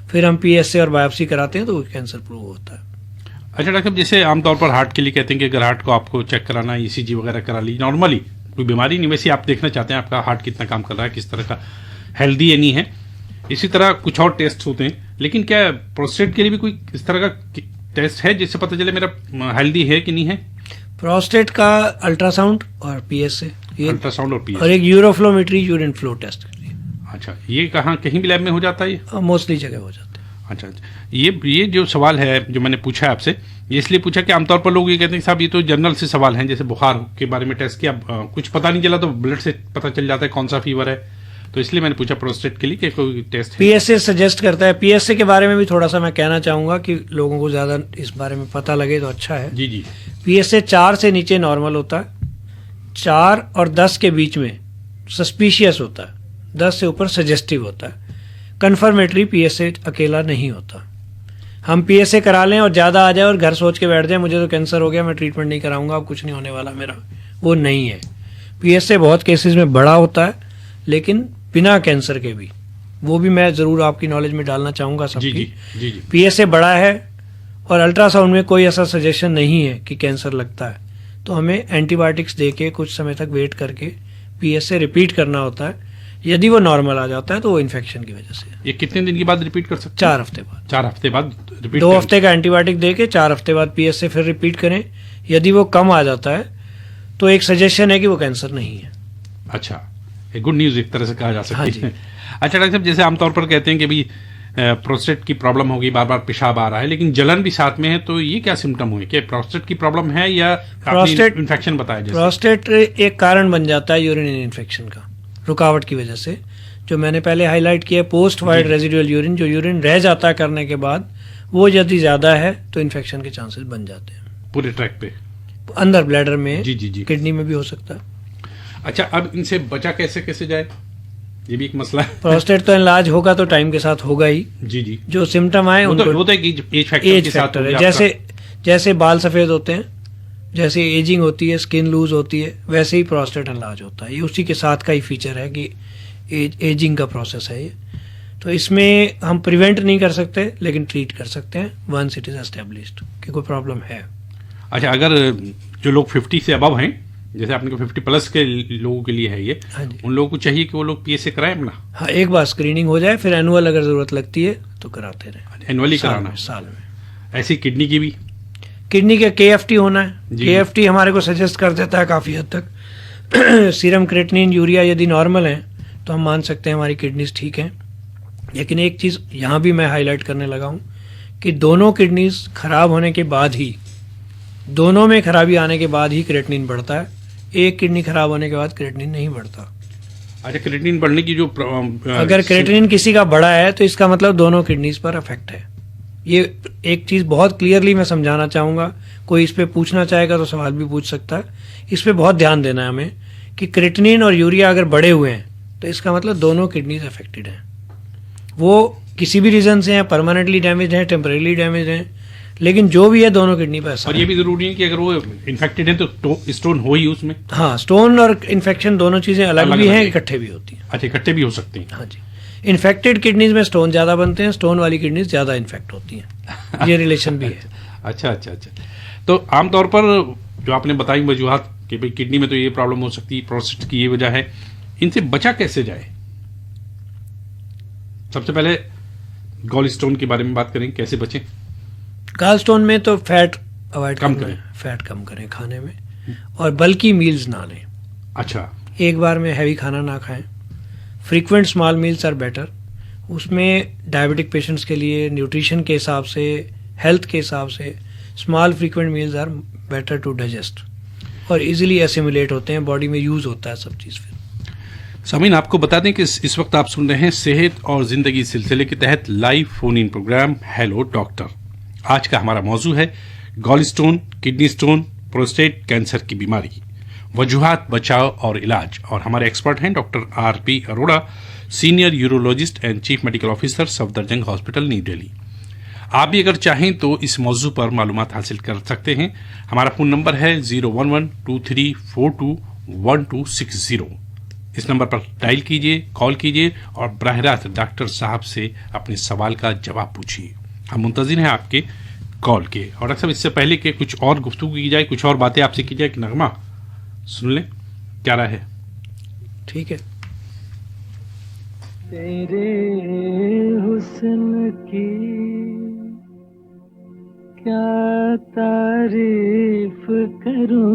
फिर हम PSA और बायोप्सी कराते हैं तो वो कैंसर प्रूव होता है। अच्छा डॉक्टर साहब, जैसे आमतौर पर हार्ट के लिए कहते हैं कि अगर हार्ट को आपको चेक कराना है, ECG वगैरह करा ली, नॉर्मली कोई बीमारी नहीं, वैसे आप देखना चाहते हैं आपका हार्ट कितना काम कर रहा है, किस तरह का हेल्दी है नहीं है, इसी तरह कुछ और टेस्ट होते हैं। लेकिन क्या प्रोस्टेट के लिए भी कोई इस तरह का टेस्ट है जिससे पता चले मेरा हेल्दी है कि नहीं है? प्रोस्टेट का अल्ट्रासाउंड और PSA, अल्ट्रासाउंड और PSA और एक यूरोफ्लोमेट्री यूरिन फ्लो टेस्ट। अच्छा, ये कहाँ कहीं भी लैब में हो जाता है ये? मोस्टली जगह हो जाता है। अच्छा, ये जो सवाल है जो मैंने पूछा है आपसे, ये इसलिए पूछा कि आमतौर पर लोग ये कहते हैं कि साहब ये तो जनरल से सवाल हैं, जैसे बुखार के बारे में टेस्ट किया, कुछ पता नहीं चला तो ब्लड से पता चल जाता है कौन सा फीवर है, तो इसलिए मैंने पूछा प्रोस्टेट के लिए कि कोई टेस्ट है? PSA सजेस्ट करता है। PSA के बारे में भी थोड़ा सा मैं कहना चाहूंगा कि लोगों को ज्यादा इस बारे में पता लगे तो अच्छा है। जी जी। PSA 4 से नीचे नॉर्मल होता है, 4 और 10 के बीच में सस्पिशियस होता है, 10 से ऊपर सजेस्टिव होता है। कन्फर्मेटरी PSA अकेला नहीं होता। हम PSA करा लें और ज़्यादा आ जाए और घर सोच के बैठ जाए मुझे तो कैंसर हो गया, मैं ट्रीटमेंट नहीं कराऊंगा, अब कुछ नहीं होने वाला मेरा, वो नहीं है। PSA बहुत केसेस में बड़ा होता है, लेकिन बिना कैंसर के भी, वो भी मैं ज़रूर आपकी नॉलेज में डालना चाहूँगा सबकी। जी जी जी। PSA बड़ा है और अल्ट्रासाउंड में कोई ऐसा सजेशन नहीं है कि कैंसर लगता है, तो हमें एंटीबायोटिक्स दे के कुछ समय तक वेट करके PSA रिपीट करना होता है। यदि वो नॉर्मल आ जाता है तो वो इन्फेक्शन की वजह से। ये कितने दिन के बाद रिपीट कर सकते हैं? 4 हफ्ते बाद। 4 हफ्ते बाद रिपीट? 2 हफ्ते का एंटीबायोटिक दे के 4 हफ्ते बाद PSA फिर रिपीट करें। यदि वो कम आ जाता है तो एक सजेशन है कि वो कैंसर नहीं है। अच्छा, एक गुड न्यूज एक तरह से कहा जा हाँ सकती है। अच्छा डॉक्टर साहब, जैसे आमतौर पर कहते हैं कि भाई प्रोस्टेट की प्रॉब्लम होगी, बार बार पेशाब आ रहा है, लेकिन जलन भी साथ में है, तो ये क्या सिम्टम हुए? क्या प्रोस्टेट की प्रॉब्लम है या प्रोस्टेट इन्फेक्शन बताया? जैसे प्रोस्टेट एक कारण बन जाता है यूरिनरी इन्फेक्शन का, रुकावट की वजह से, जो मैंने पहले हाईलाइट किया, पोस्ट वाइड रेजिडुअल यूरिन, जो यूरिन रह जाता है करने के बाद, वो यदि ज्यादा है तो इन्फेक्शन के चांसेस बन जाते हैं पूरे ट्रैक पे, अंदर ब्लैडर में, जी जी जी, किडनी में भी हो सकता है। अच्छा, अब इनसे बचा कैसे जाए, ये भी एक मसला है। प्रोस्टेट तो इलाज होगा तो टाइम के साथ होगा ही। जी जी। जो सिम्टम आए उनको, वो तो एक एज फैक्टर है। जैसे बाल सफेद होते हैं, जैसे एजिंग होती है, स्किन लूज होती है, वैसे ही प्रोस्टेट इलाज होता है। ये उसी के साथ का ही फीचर है कि एजिंग का प्रोसेस है ये। तो इसमें हम प्रिवेंट नहीं कर सकते, लेकिन ट्रीट कर सकते हैं वंस इट इज एस्टेब्लिश्ड कि कोई प्रॉब्लम है। अच्छा, अगर जो लोग 50 से अबव हैं, जैसे आपने 50 प्लस के लोगों के लिए है ये, हाँ जी, उन लोगों को चाहिए कि वो लोग PSA कराएं अपना? हाँ, एक बार स्क्रीनिंग हो जाए, फिर एनुअल अगर जरूरत लगती है तो कराते रहे। एनुअली कराना साल में। ऐसी किडनी की भी, किडनी का KFT होना है। KFT हमारे को सजेस्ट कर देता है काफी हद तक। सीरम क्रेटिनिन, यूरिया यदि नॉर्मल है तो हम मान सकते हैं हमारी किडनीज ठीक हैं। लेकिन एक चीज यहाँ भी मैं हाईलाइट करने लगा हूँ कि दोनों किडनीज खराब होने के बाद ही, दोनों में खराबी आने के बाद ही क्रेटिनिन बढ़ता है। एक किडनी खराब होने के बाद क्रेटिनिन नहीं बढ़ता। अच्छा, क्रिएटिनिन बढ़ने की जो अगर क्रिएटिनिन किसी का बड़ा है तो इसका मतलब दोनों किडनीज पर अफेक्ट है। ये एक चीज बहुत क्लियरली मैं समझाना चाहूंगा, कोई इस पे पूछना चाहेगा तो सवाल भी पूछ सकता है। इस पे बहुत ध्यान देना है हमें कि क्रिएटिनिन और यूरिया अगर बढ़े हुए हैं तो इसका मतलब दोनों किडनीज अफेक्टेड हैं। वो किसी भी रीजन से हैं, परमानेंटली डैमेज हैं, टेम्परेली डैमेज हैं, लेकिन जो भी है दोनों किडनी पर असर और ये भी जरूरी है कि अगर वो इन्फेक्टेड है तो स्टोन हो ही उसमें। हाँ, स्टोन और इन्फेक्शन दोनों चीजें अलग भी हैं, इकट्ठे भी होती हैं। अच्छा, इकट्ठे भी हो सकते हैं। हाँ जी, इन्फेक्टेड किडनीज में स्टोन ज्यादा बनते हैं, स्टोन वाली किडनीज ज्यादा इन्फेक्ट होती हैं। ये रिलेशन भी है। अच्छा। तो आमतौर पर जो आपने बताई वजूहत कि भाई किडनी में तो ये प्रॉब्लम हो सकती है, प्रोस्टेट की ये वजह है, इनसे बचा कैसे जाए? सबसे पहले गॉल स्टोन के बारे में बात करें, कैसे बचें? गॉल स्टोन में तो फैट अवॉइड कम करें, फैट कम करें खाने में, और बल्कि मील्स ना लें। अच्छा, एक बार में हैवी खाना ना खाएं। Frequent small meals are better. उसमें डायबिटिक पेशेंट्स के लिए न्यूट्रिशन के हिसाब से, हेल्थ के हिसाब से small frequent meals are better to digest और इजीली एसिमुलेट होते हैं, बॉडी में यूज होता है सब चीज़। फिर सामीन, आपको बता दें कि इस वक्त आप सुन रहे हैं सेहत और जिंदगी सिलसिले के तहत live phone in programme hello doctor. आज का हमारा मौजू है gallstone, kidney stone, prostate cancer की बीमारी, वजूहात, बचाव और इलाज। और हमारे एक्सपर्ट हैं doctor RP Arora, senior urologist and chief medical officer, Safdarjung hospital, New Delhi. आप भी अगर चाहें तो इस मौजू पर मालूमात हासिल कर सकते हैं। हमारा फोन नंबर है 011-2342-1260। इस नंबर पर डायल कीजिए, कॉल कीजिए और बराह रास्त डॉक्टर साहब से अपने सवाल का जवाब पूछिए। हम मुंतजिर हैं आपके कॉल के। और डॉक्टर साहब, इससे पहले कि कुछ और गुफ्तगू की जाए, कुछ और बातें आपसे की जाए, कि नगमा सुन लें, क्या राय है? ठीक है। तेरे हुस्न की क्या तारीफ करूं,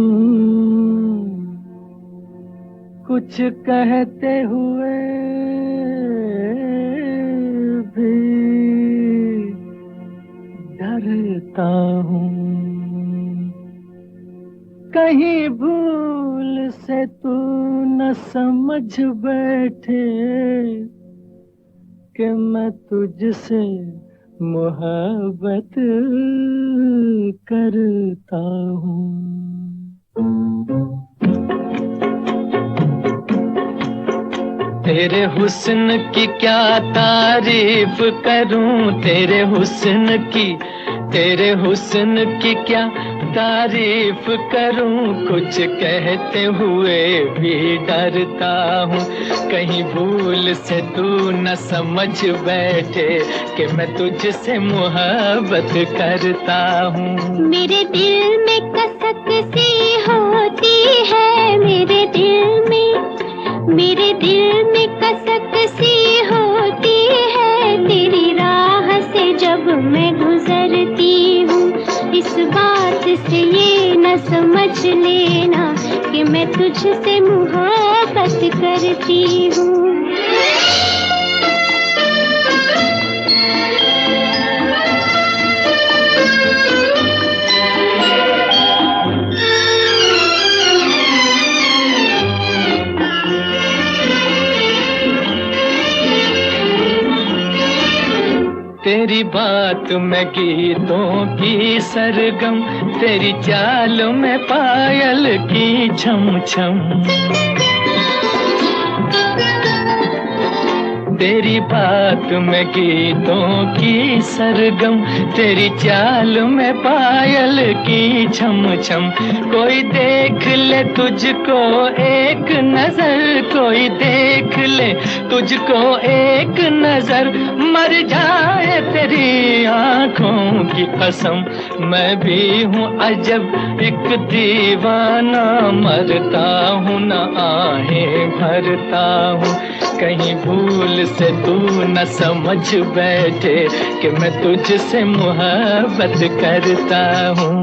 कुछ कहते हुए भी डरता हूँ। कहीं भूल से तू न समझ बैठे कि मैं तुझसे मोहब्बत करता हूँ। तेरे हुस्न की क्या तारीफ करूं, तेरे हुस्न की क्या तारीफ करूं, कुछ कहते हुए भी डरता हूँ। कहीं भूल से तू न समझ बैठे कि मैं तुझसे मोहब्बत करता हूँ। मेरे दिल में कसक सी होती है, मेरे दिल में कसक सी होती है, तेरी राह से जब मैं गुजरती हूँ। इस बात से ये न समझ लेना कि मैं तुझसे मोहब्बत करती हूँ। तेरी बात में गीतों की सरगम, तेरी चाल में पायल की छम छम। तेरी बात में गीतों की सरगम, तेरी चाल में पायल की छम छम। कोई देख ले तुझको एक नजर, कोई देख ले तुझको एक नजर, मर जाए तेरी आंखों की कसम। मैं भी हूँ अजब एक दीवाना, मरता हूँ न आहें भरता हूँ। कहीं भूल से तू न समझ बैठे कि मैं तुझसे मोहब्बत करता हूँ।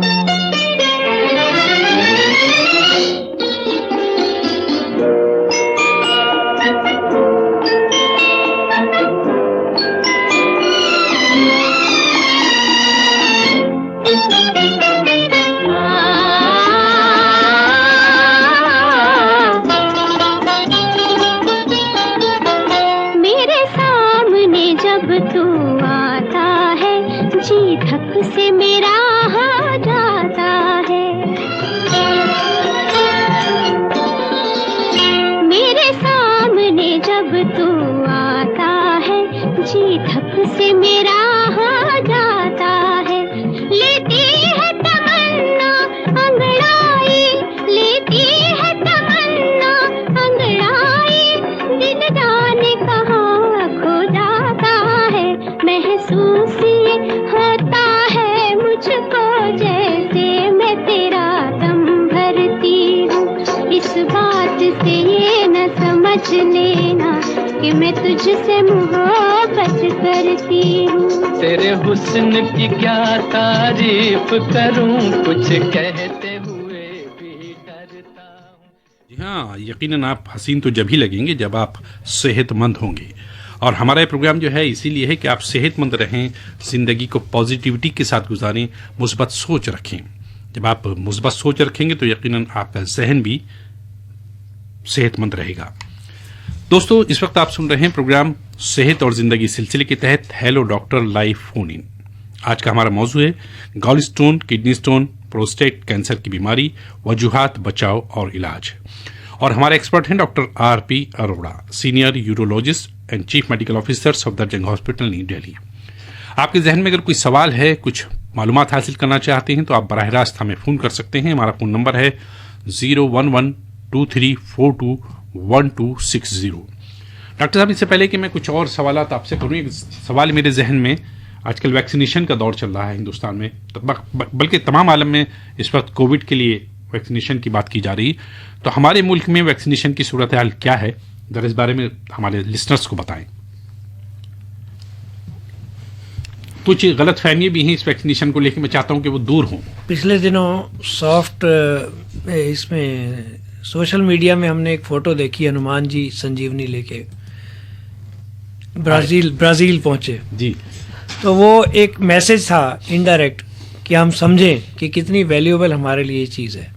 धक से मेरा हो जाता है। मेरे सामने जब तू आता है, जी धक से मेरा हो जाता है। लेती है तमन्ना अंगड़ाई, लेती है तमन्ना अंगड़ाई, दिल जाने कहाँ खो जाता है। महसूस ये होता है मुझको जैसे मैं तेरा दम भरती हूँ। इस बात से ये न समझ लेना कि मैं तुझसे मोहब्बत करती हूँ। तेरे हुस्न की क्या तारीफ करूं, कुछ कहते हुए भी डरता हूं। जी हाँ, यकीनन आप हसीन तो जब ही लगेंगे जब आप सेहतमंद होंगे। और हमारा ये प्रोग्राम जो है इसीलिए है कि आप सेहतमंद रहें, जिंदगी को पॉजिटिविटी के साथ गुजारें, मुस्बत सोच रखें। जब आप मुस्बत सोच रखेंगे तो यकीनन आपका जहन भी सेहतमंद रहेगा। दोस्तों, इस वक्त आप सुन रहे हैं प्रोग्राम सेहत और जिंदगी सिलसिले के तहत hello doctor live phone in. आज का हमारा मौजू है gallstone, kidney stone, prostate cancer की बीमारी, वजूहात, बचाव और इलाज। और हमारे एक्सपर्ट हैं doctor RP Arora, senior urologist and chief medical officer Safdarjung hospital New Delhi. आपके जहन में अगर कोई सवाल है, कुछ मालूमात हासिल करना चाहते हैं तो आप बराह रास्त हमें फ़ोन कर सकते हैं। हमारा फ़ोन नंबर है 01123421260। डॉक्टर साहब, इससे पहले कि मैं कुछ और सवालात आपसे करूँ, एक सवाल मेरे जहन में, आजकल वैक्सीनेशन का दौर चल रहा है हिंदुस्तान में, बल्कि तमाम आलम में इस वक्त कोविड के लिए वैक्सीनेशन की बात की जा रही, तो हमारे मुल्क में वैक्सीनेशन की सूरत हाल क्या है, जरा इस बारे में हमारे लिसनर्स को बताएं। कुछ गलत फहमियाँ भी हैं इस वैक्सीनेशन को लेकर, मैं चाहता हूं कि वो दूर हों। पिछले दिनों सॉफ्ट इसमें सोशल मीडिया में हमने एक फोटो देखी, हनुमान जी संजीवनी लेके ब्राजील पहुंचे जी। तो वो एक मैसेज था इनडायरेक्ट कि हम समझें कि कितनी वैल्यूएबल हमारे लिए ये चीज़ है।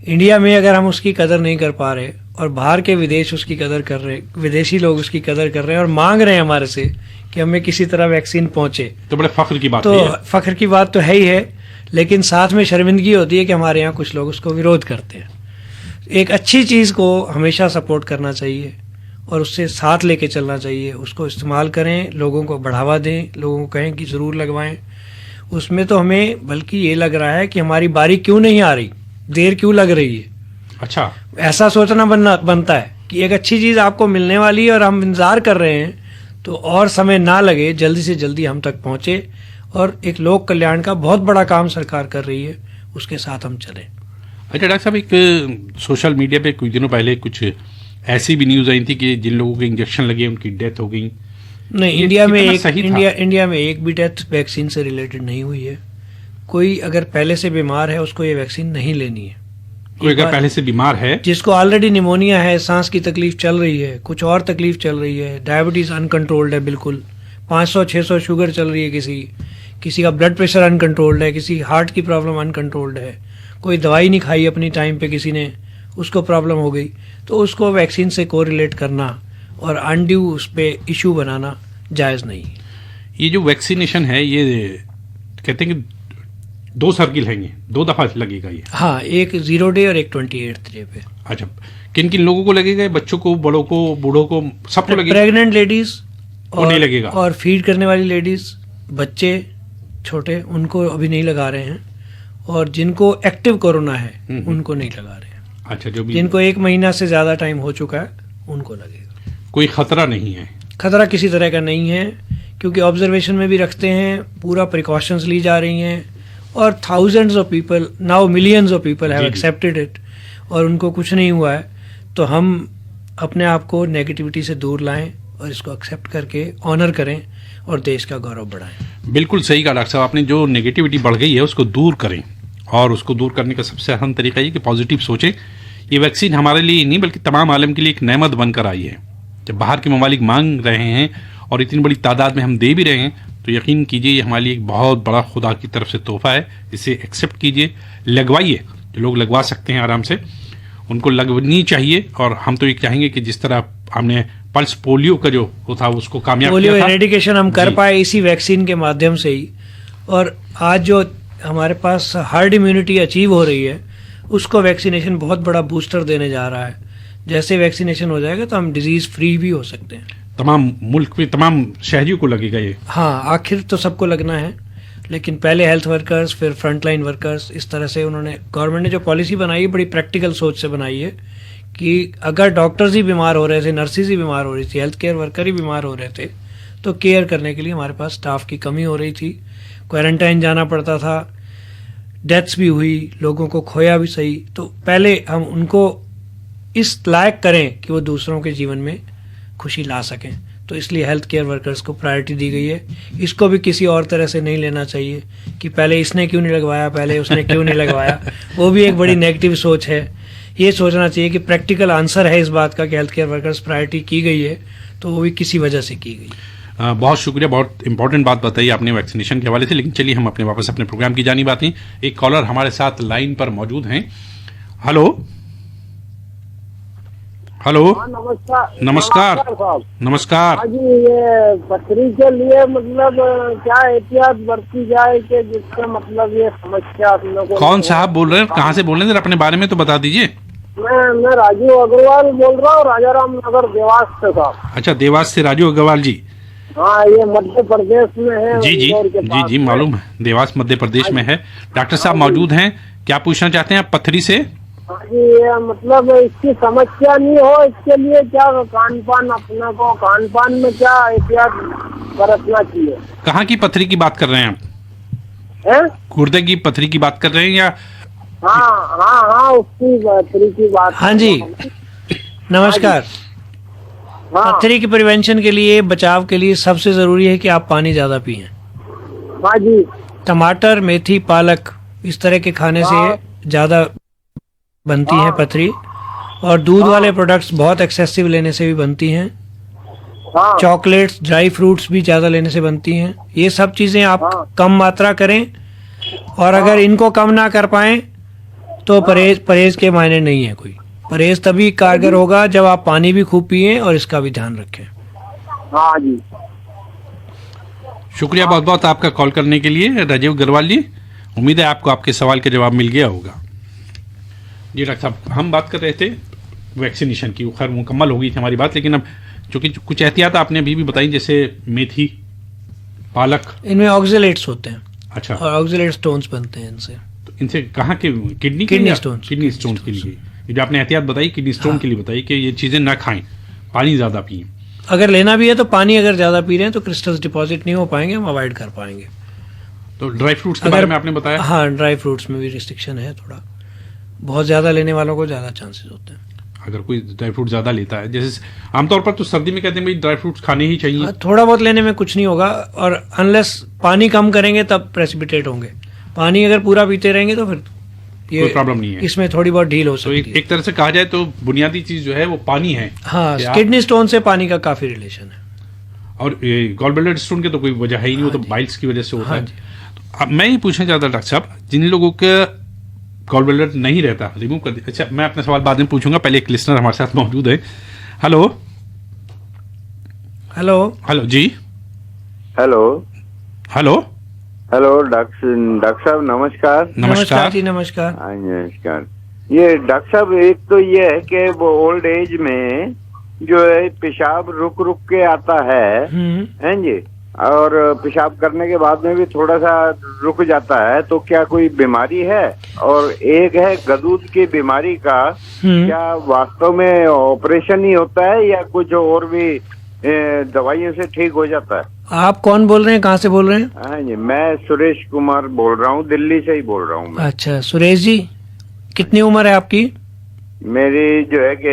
इंडिया में अगर हम उसकी कदर नहीं कर पा रहे और बाहर के विदेश उसकी कदर कर रहे, विदेशी लोग उसकी कदर कर रहे हैं और मांग रहे हैं हमारे से कि हमें किसी तरह वैक्सीन पहुंचे, तो बड़े फख्र की बात तो है। फख्र की बात तो है ही है, लेकिन साथ में शर्मिंदगी होती है कि हमारे यहाँ कुछ लोग उसको विरोध करते हैं। एक अच्छी चीज़ को हमेशा सपोर्ट करना चाहिए और उससे साथ लेके चलना चाहिए, उसको इस्तेमाल करें, लोगों को बढ़ावा दें, लोगों को कहें कि ज़रूर लगवाएं। उसमें तो हमें बल्कि ये लग रहा है कि हमारी बारी क्यों नहीं आ रही, देर क्यों लग रही है। अच्छा, ऐसा सोचना बनता है कि एक अच्छी चीज़ आपको मिलने वाली है और हम इंतज़ार कर रहे हैं, तो और समय ना लगे, जल्दी से जल्दी हम तक पहुँचे और एक लोक कल्याण का बहुत बड़ा काम सरकार कर रही है, उसके साथ हम चलें। अच्छा डॉक्टर साहब, एक सोशल मीडिया पे कुछ दिनों पहले कुछ ऐसी भी न्यूज़ आई थी कि जिन लोगों के इंजेक्शन लगे उनकी डेथ हो गई। नहीं, इंडिया में एक भी डेथ वैक्सीन से रिलेटेड नहीं हुई है। कोई अगर पहले से बीमार है उसको ये वैक्सीन नहीं लेनी है। कोई अगर पहले से बीमार है, जिसको ऑलरेडी निमोनिया है, सांस की तकलीफ चल रही है, कुछ और तकलीफ चल रही है, डायबिटीज अनकंट्रोल्ड है, बिल्कुल 500-600 शुगर चल रही है, किसी का ब्लड प्रेशर अनकंट्रोल्ड है, किसी हार्ट की प्रॉब्लम अनकंट्रोल्ड है, कोई दवाई नहीं खाई अपनी टाइम पे किसी ने, उसको प्रॉब्लम हो गई, तो उसको वैक्सीन से कोरिलेट करना और अनड्यू उस पर इशू बनाना जायज़ नहीं है। ये जो वैक्सीनेशन है, ये कहते हैं कि 2 सर्किल हैं, ये 2 दफा लगेगा ये। हाँ, एक 0 डे और एक 28th डे पे। अच्छा, किन किन लोगों को लगेगा? बच्चों को, बड़ों को, बूढ़ों को, सबको लगेगा? प्रेग्नेंट लेडीज और नहीं लगेगा, और फीड करने वाली लेडीज, बच्चे छोटे, उनको अभी नहीं लगा रहे हैं, और जिनको एक्टिव कोरोना है उनको नहीं लगा रहे हैं। अच्छा, जो भी जिनको 1 महीना से ज्यादा टाइम हो चुका है उनको लगेगा। कोई खतरा नहीं है? खतरा किसी तरह का नहीं है, क्योंकि ऑब्जर्वेशन में भी रखते हैं, पूरा प्रिकॉशंस ली जा रही हैं, और thousands of people, now millions of people have accepted it, और उनको कुछ नहीं हुआ है। तो हम अपने आप को नेगेटिविटी से दूर लाएं और इसको एक्सेप्ट करके ऑनर करें और देश का गौरव बढ़ाएं। बिल्कुल सही कहा डॉक्टर साहब आपने, जो नेगेटिविटी बढ़ गई है उसको दूर करें, और उसको दूर करने का सबसे आसान तरीका ये कि पॉजिटिव सोचें। ये वैक्सीन हमारे लिए नहीं बल्कि तमाम आलम के लिए एक नेमत बनकर आई है। जब बाहर के ममालिक मांग रहे हैं और इतनी बड़ी तादाद में हम दे भी रहे हैं, तो यकीन कीजिए ये हमारे लिए एक बहुत बड़ा खुदा की तरफ से तोहफा है। इसे एक्सेप्ट कीजिए, लगवाइए। जो लोग लगवा सकते हैं आराम से, उनको लगनी चाहिए। और हम तो ये चाहेंगे कि जिस तरह हमने पल्स पोलियो का जो था उसको कामयाब पोलियो एरेडिकेशन हम कर पाए इसी वैक्सीन के माध्यम से ही, और आज जो हमारे पास हर्ड इम्यूनिटी अचीव हो रही है उसको वैक्सीनेशन बहुत बड़ा बूस्टर देने जा रहा है। जैसे वैक्सीनेशन हो जाएगा तो हम डिजीज फ्री भी हो सकते हैं। तमाम मुल्क में तमाम शहरियों को लगेगा ये? हाँ, आखिर तो सबको लगना है, लेकिन पहले हेल्थ वर्कर्स, फिर फ्रंटलाइन वर्कर्स। इस तरह से उन्होंने, गवर्नमेंट ने जो पॉलिसी बनाई है बड़ी प्रैक्टिकल सोच से बनाई है कि अगर डॉक्टर्स ही बीमार हो रहे थे, नर्सेज ही बीमार हो रही थी, हेल्थ केयर वर्कर ही बीमार हो रहे थे, तो केयर करने के लिए हमारे पास स्टाफ की कमी हो रही थी। क्वारंटाइन जाना पड़ता था, डेथ्स भी हुई, लोगों को खोया भी सही। तो पहले हम उनको इस लायक करें कि वो दूसरों के जीवन में खुशी ला सकें, तो इसलिए हेल्थ केयर वर्कर्स को प्रायोरिटी दी गई है। इसको भी किसी और तरह से नहीं लेना चाहिए कि पहले इसने क्यों नहीं लगवाया, पहले उसने क्यों नहीं लगवाया। वो भी एक बड़ी नेगेटिव सोच है। ये सोचना चाहिए कि प्रैक्टिकल आंसर है इस बात का कि हेल्थ केयर वर्कर्स प्रायोरिटी की गई है, तो वो भी किसी वजह से की गई। बहुत शुक्रिया, बहुत इंपॉर्टेंट बात बताई आपने वैक्सीनेशन के हवाले से। लेकिन चलिए हम वापस अपने प्रोग्राम की जानिब आते हैं। एक कॉलर हमारे साथ लाइन पर मौजूद हैं। Hello hello. नमस्कार। नमस्कार नमस्कार। जी, ये पथरी के लिए मतलब क्या एहतियात बरती जाए कि जिससे मतलब ये समस्या आप लोगों को। कौन साहब बोल रहे हैं, कहाँ से बोल रहे हैं, जरा अपने बारे में तो बता दीजिए। मैं राजू अग्रवाल बोल रहा हूँ, राजाराम नगर देवास से साहब। अच्छा, देवास से राजू अग्रवाल जी। हाँ, ये मध्य प्रदेश में है। जी जी जी जी, मालूम है, देवास मध्य प्रदेश में है। डॉक्टर साहब मौजूद हैं, क्या पूछना चाहते हैं आप पथरी से? हाँ जी, ये मतलब इसकी समस्या नहीं हो, इसके लिए क्या खान पान, अपना को खान पान में क्या एहतियात बरतना चाहिए? कहाँ की पथरी की बात कर रहे हैं आप? है? गुर्दे की पथरी की बात कर रहे हैं या? हाँ हाँ हाँ, उसकी पथरी की बात। हाँ जी, नमस्कार। हाँ पथरी की प्रिवेंशन के लिए, बचाव के लिए सबसे जरूरी है कि आप पानी ज्यादा पिएं। हाँ जी। टमाटर, मेथी, पालक, इस तरह के खाने से ज्यादा बनती है पथरी। और दूध वाले प्रोडक्ट्स बहुत एक्सेसिव लेने से भी बनती हैं। हाँ चॉकलेट्स, ड्राई फ्रूट्स भी ज्यादा लेने से बनती हैं। ये सब चीजें आप कम मात्रा करें, और अगर इनको कम ना कर पाएं तो परहेज के मायने नहीं है कोई। परहेज तभी कारगर होगा जब आप पानी भी खूब पिएं और इसका भी ध्यान रखें। हाँ जी, शुक्रिया बहुत बहुत आपका कॉल करने के लिए राजीव अग्रवाल जी। उम्मीद है आपको आपके सवाल का जवाब मिल गया होगा। जी डॉक्टर साहब, हम बात कर रहे थे वैक्सीनेशन की, खैर मुकम्मल हो गई थी हमारी बात, लेकिन अब चूंकि कुछ एहतियात आपने अभी भी बताई, जैसे मेथी, पालक, इनमें ऑक्जेलेट्स होते हैं। अच्छा, और ऑक्जेलेट स्टोन्स बनते हैं इनसे। तो इनसे कहाँ के? किडनी स्टोन के लिए ये जो आपने एहतियात बताई किडनी स्टोन के लिए बताई कि ये चीजें ना खाएं, पानी ज्यादा पिए। अगर लेना भी है तो पानी अगर ज्यादा पी रहे हैं तो क्रिस्टल्स डिपॉजिट नहीं हो पाएंगे, हम अवॉइड कर पाएंगे। तो ड्राई फ्रूट्स के बारे में आपने बताया? हाँ, ड्राई फ्रूट्स में भी रिस्ट्रिक्शन है थोड़ा। बहुत ज्यादा लेने वालों को ज्यादा चांसेस होते हैं। अगर कोई ड्राई फ्रूट ज्यादा लेता है, जैसे आमतौर पर तो सर्दी में कहते हैं भाई ड्राई फ्रूट्स खाने ही चाहिए। थोड़ा बहुत लेने में कुछ नहीं होगा, और अनलेस पानी कम करेंगे तब प्रेसिपिटेट होंगे। पानी अगर पूरा पीते रहेंगे तो फिर ये कोई प्रॉब्लम नहीं है, इसमें थोड़ी बहुत ढील हो तो सकती है। एक तरह से कहा जाए तो बुनियादी चीज जो है वो पानी है। हाँ, किडनी स्टोन से पानी का काफी रिलेशन है। और गॉल ब्लैडर स्टोन की तो कोई वजह है ही नहीं, वो तो बाइल्स की वजह से होता है। तो अब मैं ये पूछना चाहता डॉक्टर साहब, जिन लोगों का गॉल ब्लैडर नहीं रहता, रिमूव कर दिया। अच्छा, मैं अपना सवाल बाद में पूछूंगा, पहले एक लिसनर हमारे साथ मौजूद है। हेलो हेलो हेलो जी। हेलो हेलो हेलो डॉक्टर साहब नमस्कार। नमस्कार जी, नमस्कार। हाँ नमस्कार। ये डॉक्टर साहब, एक तो ये है कि वो ओल्ड एज में जो है पेशाब रुक रुक के आता है जी, और पेशाब करने के बाद में भी थोड़ा सा रुक जाता है, तो क्या कोई बीमारी है? और एक है गदूद की बीमारी का, क्या वास्तव में ऑपरेशन ही होता है या कुछ और भी दवाइयों से ठीक हो जाता है? आप कौन बोल रहे हैं, कहाँ से बोल रहे हैं? हाँ जी, मैं सुरेश कुमार बोल रहा हूँ, दिल्ली से ही बोल रहा हूँ मैं। अच्छा सुरेश जी, कितनी उम्र है आपकी? मेरी जो है कि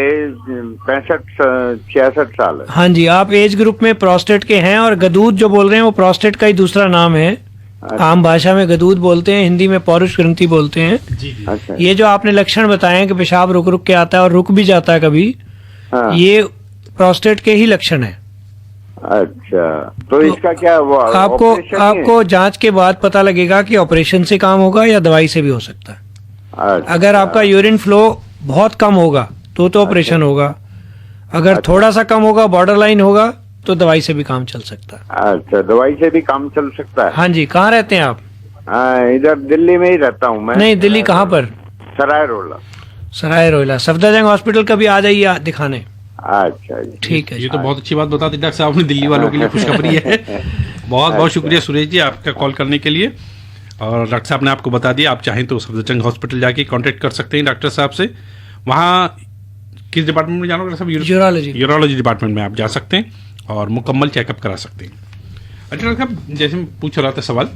65-66 साल है। हाँ जी, आप एज ग्रुप में प्रोस्टेट के हैं, और गदूद जो बोल रहे हैं वो प्रोस्टेट का ही दूसरा नाम है। आम भाषा में गदूद बोलते हैं, हिंदी में पौरुष ग्रंथि बोलते हैं। अच्छा, ये जो आपने लक्षण बताए हैं कि पेशाब रुक रुक के आता है और रुक भी जाता है कभी, ये प्रोस्टेट के ही लक्षण है। अच्छा, तो इसका क्या वो आपको जांच के बाद पता लगेगा कि ऑपरेशन से काम होगा या दवाई से भी हो सकता है। अच्छा, अगर आपका यूरिन फ्लो बहुत कम होगा तो ऑपरेशन होगा। अगर थोड़ा सा कम होगा, बॉर्डर लाइन होगा, तो दवाई से भी काम चल सकता है। अच्छा, दवाई से भी काम चल सकता है। हाँ जी। कहाँ रहते हैं आप? इधर दिल्ली में ही रहता हूँ मैं। नहीं, दिल्ली कहाँ पर? सराय रोला। सराय रोहिला। सफदरजंग हॉस्पिटल कभी आ जाइए दिखाने। अच्छा जी, ठीक है। ये तो बहुत अच्छी बात बता दी डॉक्टर साहब, आपने दिल्ली वालों के लिए खुशखबरी है। बहुत बहुत शुक्रिया सुरेश जी आपका कॉल करने के लिए। और डॉक्टर साहब ने आपको बता दिया, आप चाहें तो सफदरजंग हॉस्पिटल जाके कांटेक्ट कर सकते हैं डॉक्टर साहब से। वहाँ किस डिपार्टमेंट में जाना डॉक्टर साहब? यूरोलॉजी डिपार्टमेंट में आप जा सकते हैं और मुकम्मल चेकअप करा सकते हैं। अच्छा डॉक्टर साहब, जैसे मैं पूछ रहा था सवाल,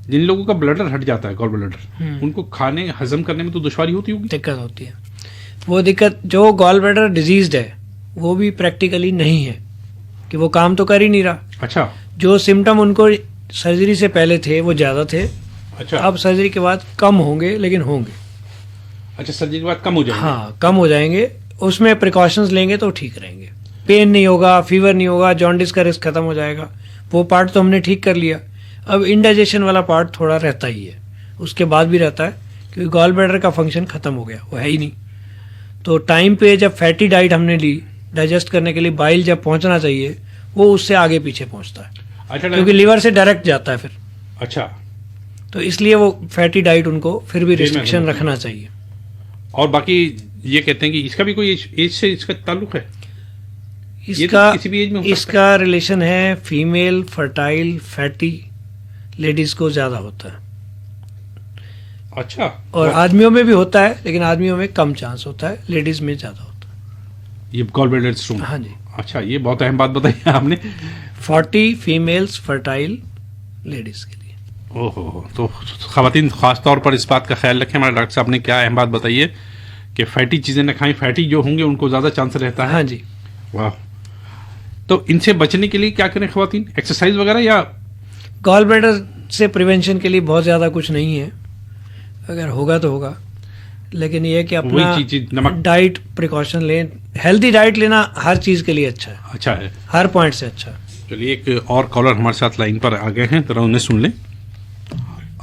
जिन लोगों का ब्लडर हट जाता है, गॉल ब्लडर, उनको खाने हजम करने में तो दुश्वारी होती होगी? दिक्कत होती है। वो दिक्कत जो गॉल ब्लडर डिजीज्ड है वो भी प्रैक्टिकली नहीं है कि वो काम तो कर ही नहीं रहा। अच्छा। जो सिम्टम उनको सर्जरी से पहले थे वो ज्यादा थे। अच्छा। अब सर्जरी के बाद कम होंगे, लेकिन होंगे। अच्छा, सर्जरी के बाद कम हो जाएंगे? हाँ, कम हो जाएंगे। उसमें प्रिकॉशंस लेंगे तो ठीक रहेंगे। पेन नहीं होगा, फीवर नहीं होगा, जॉन्डिस का रिस्क खत्म हो जाएगा। वो पार्ट तो हमने ठीक कर लिया। अब इंडाइजेशन वाला पार्ट थोड़ा रहता ही है, उसके बाद भी रहता है, क्योंकि गॉल ब्लैडर का फंक्शन खत्म हो गया, वो है ही नहीं। तो टाइम पे जब फैटी डाइट हमने ली डाइजेस्ट करने के लिए, बाइल जब पहुंचना चाहिए वो उससे आगे पीछे पहुंचता है। अच्छा। क्योंकि लीवर से डायरेक्ट जाता है फिर। अच्छा। तो इसलिए वो फैटी डाइट उनको फिर भी रिस्ट्रिक्शन रखना चाहिए। और बाकी ये कहते हैं कि इसका भी कोई एज से इसका ताल्लुक है? इसका तो किसी भी एज में इसका रिलेशन है फीमेल फर्टाइल फैटी लेडीज को ज्यादा होता है। अच्छा। और आदमियों में भी होता है, लेकिन आदमियों में कम चांस होता है, लेडीज में ज्यादा होता है। ये गॉल ब्लैडर स्टोन? हाँ जी। अच्छा, ये बहुत अहम बात बताई आपने। 40 फीमेल्स फर्टाइल लेडीज के लिए। ओहो, तो खवातीन खास तौर पर इस बात का ख्याल रखें। हमारे डॉक्टर साहब ने क्या अहम बात बताई है कि फैटी चीजें न खाएं, फैटी जो होंगे उनको ज्यादा चांस रहता है। हाँ जी। वाह। तो इनसे बचने के लिए क्या करें खवातीन? एक्सरसाइज वगैरह या? गॉल ब्लैडर से प्रिवेंशन के लिए बहुत ज्यादा कुछ नहीं है, अगर होगा तो होगा, लेकिन ये है कि अपना डाइट प्रिकॉशन लें। हेल्दी डाइट लेना हर चीज के लिए अच्छा है। अच्छा है, हर पॉइंट से अच्छा। चलिए, एक और कॉलर हमारे साथ लाइन पर आ गए हैं, जरा उन्हें सुन लें।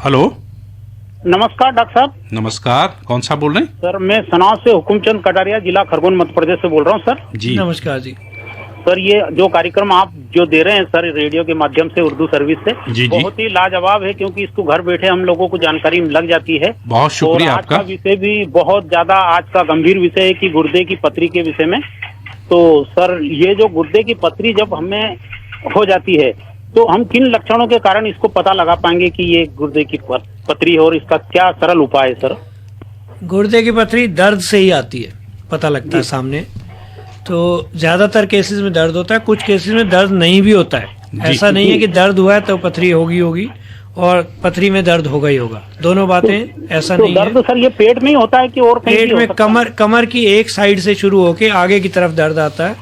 हेलो, नमस्कार डॉक्टर साहब। नमस्कार, कौन सा बोल रहे हैं? सर मैं सनाव से हुकुमचंद कटारिया, जिला खरगोन, मध्य प्रदेश से बोल रहा हूँ सर। जी नमस्कार जी। सर ये जो कार्यक्रम आप जो दे रहे हैं सर रेडियो के माध्यम से, उर्दू सर्विस से, जी बहुत ही लाजवाब है, क्योंकि इसको घर बैठे हम लोगों को जानकारी लग जाती है। बहुत शुक्रिया और आपका। आज का विषय भी बहुत ज्यादा आज का गंभीर विषय है कि गुर्दे की पथरी के विषय में। तो सर ये जो गुर्दे की पथरी जब हमें हो जाती है तो हम किन लक्षणों के कारण इसको पता लगा पाएंगे कि ये गुर्दे की पथरी है, और इसका क्या सरल उपाय है सर? गुर्दे की पथरी दर्द से ही आती है, पता लगता है सामने। तो ज्यादातर केसेस में दर्द होता है, कुछ केसेस में दर्द नहीं भी होता है। ऐसा नहीं है कि दर्द हुआ है तो पथरी होगी और पथरी में दर्द होगा ही होगा, दोनों बातें ऐसा नहीं है। दर्द सर ये पेट में ही होता है कि और कहीं पेट में? कमर की एक साइड से शुरू होके आगे की तरफ दर्द आता है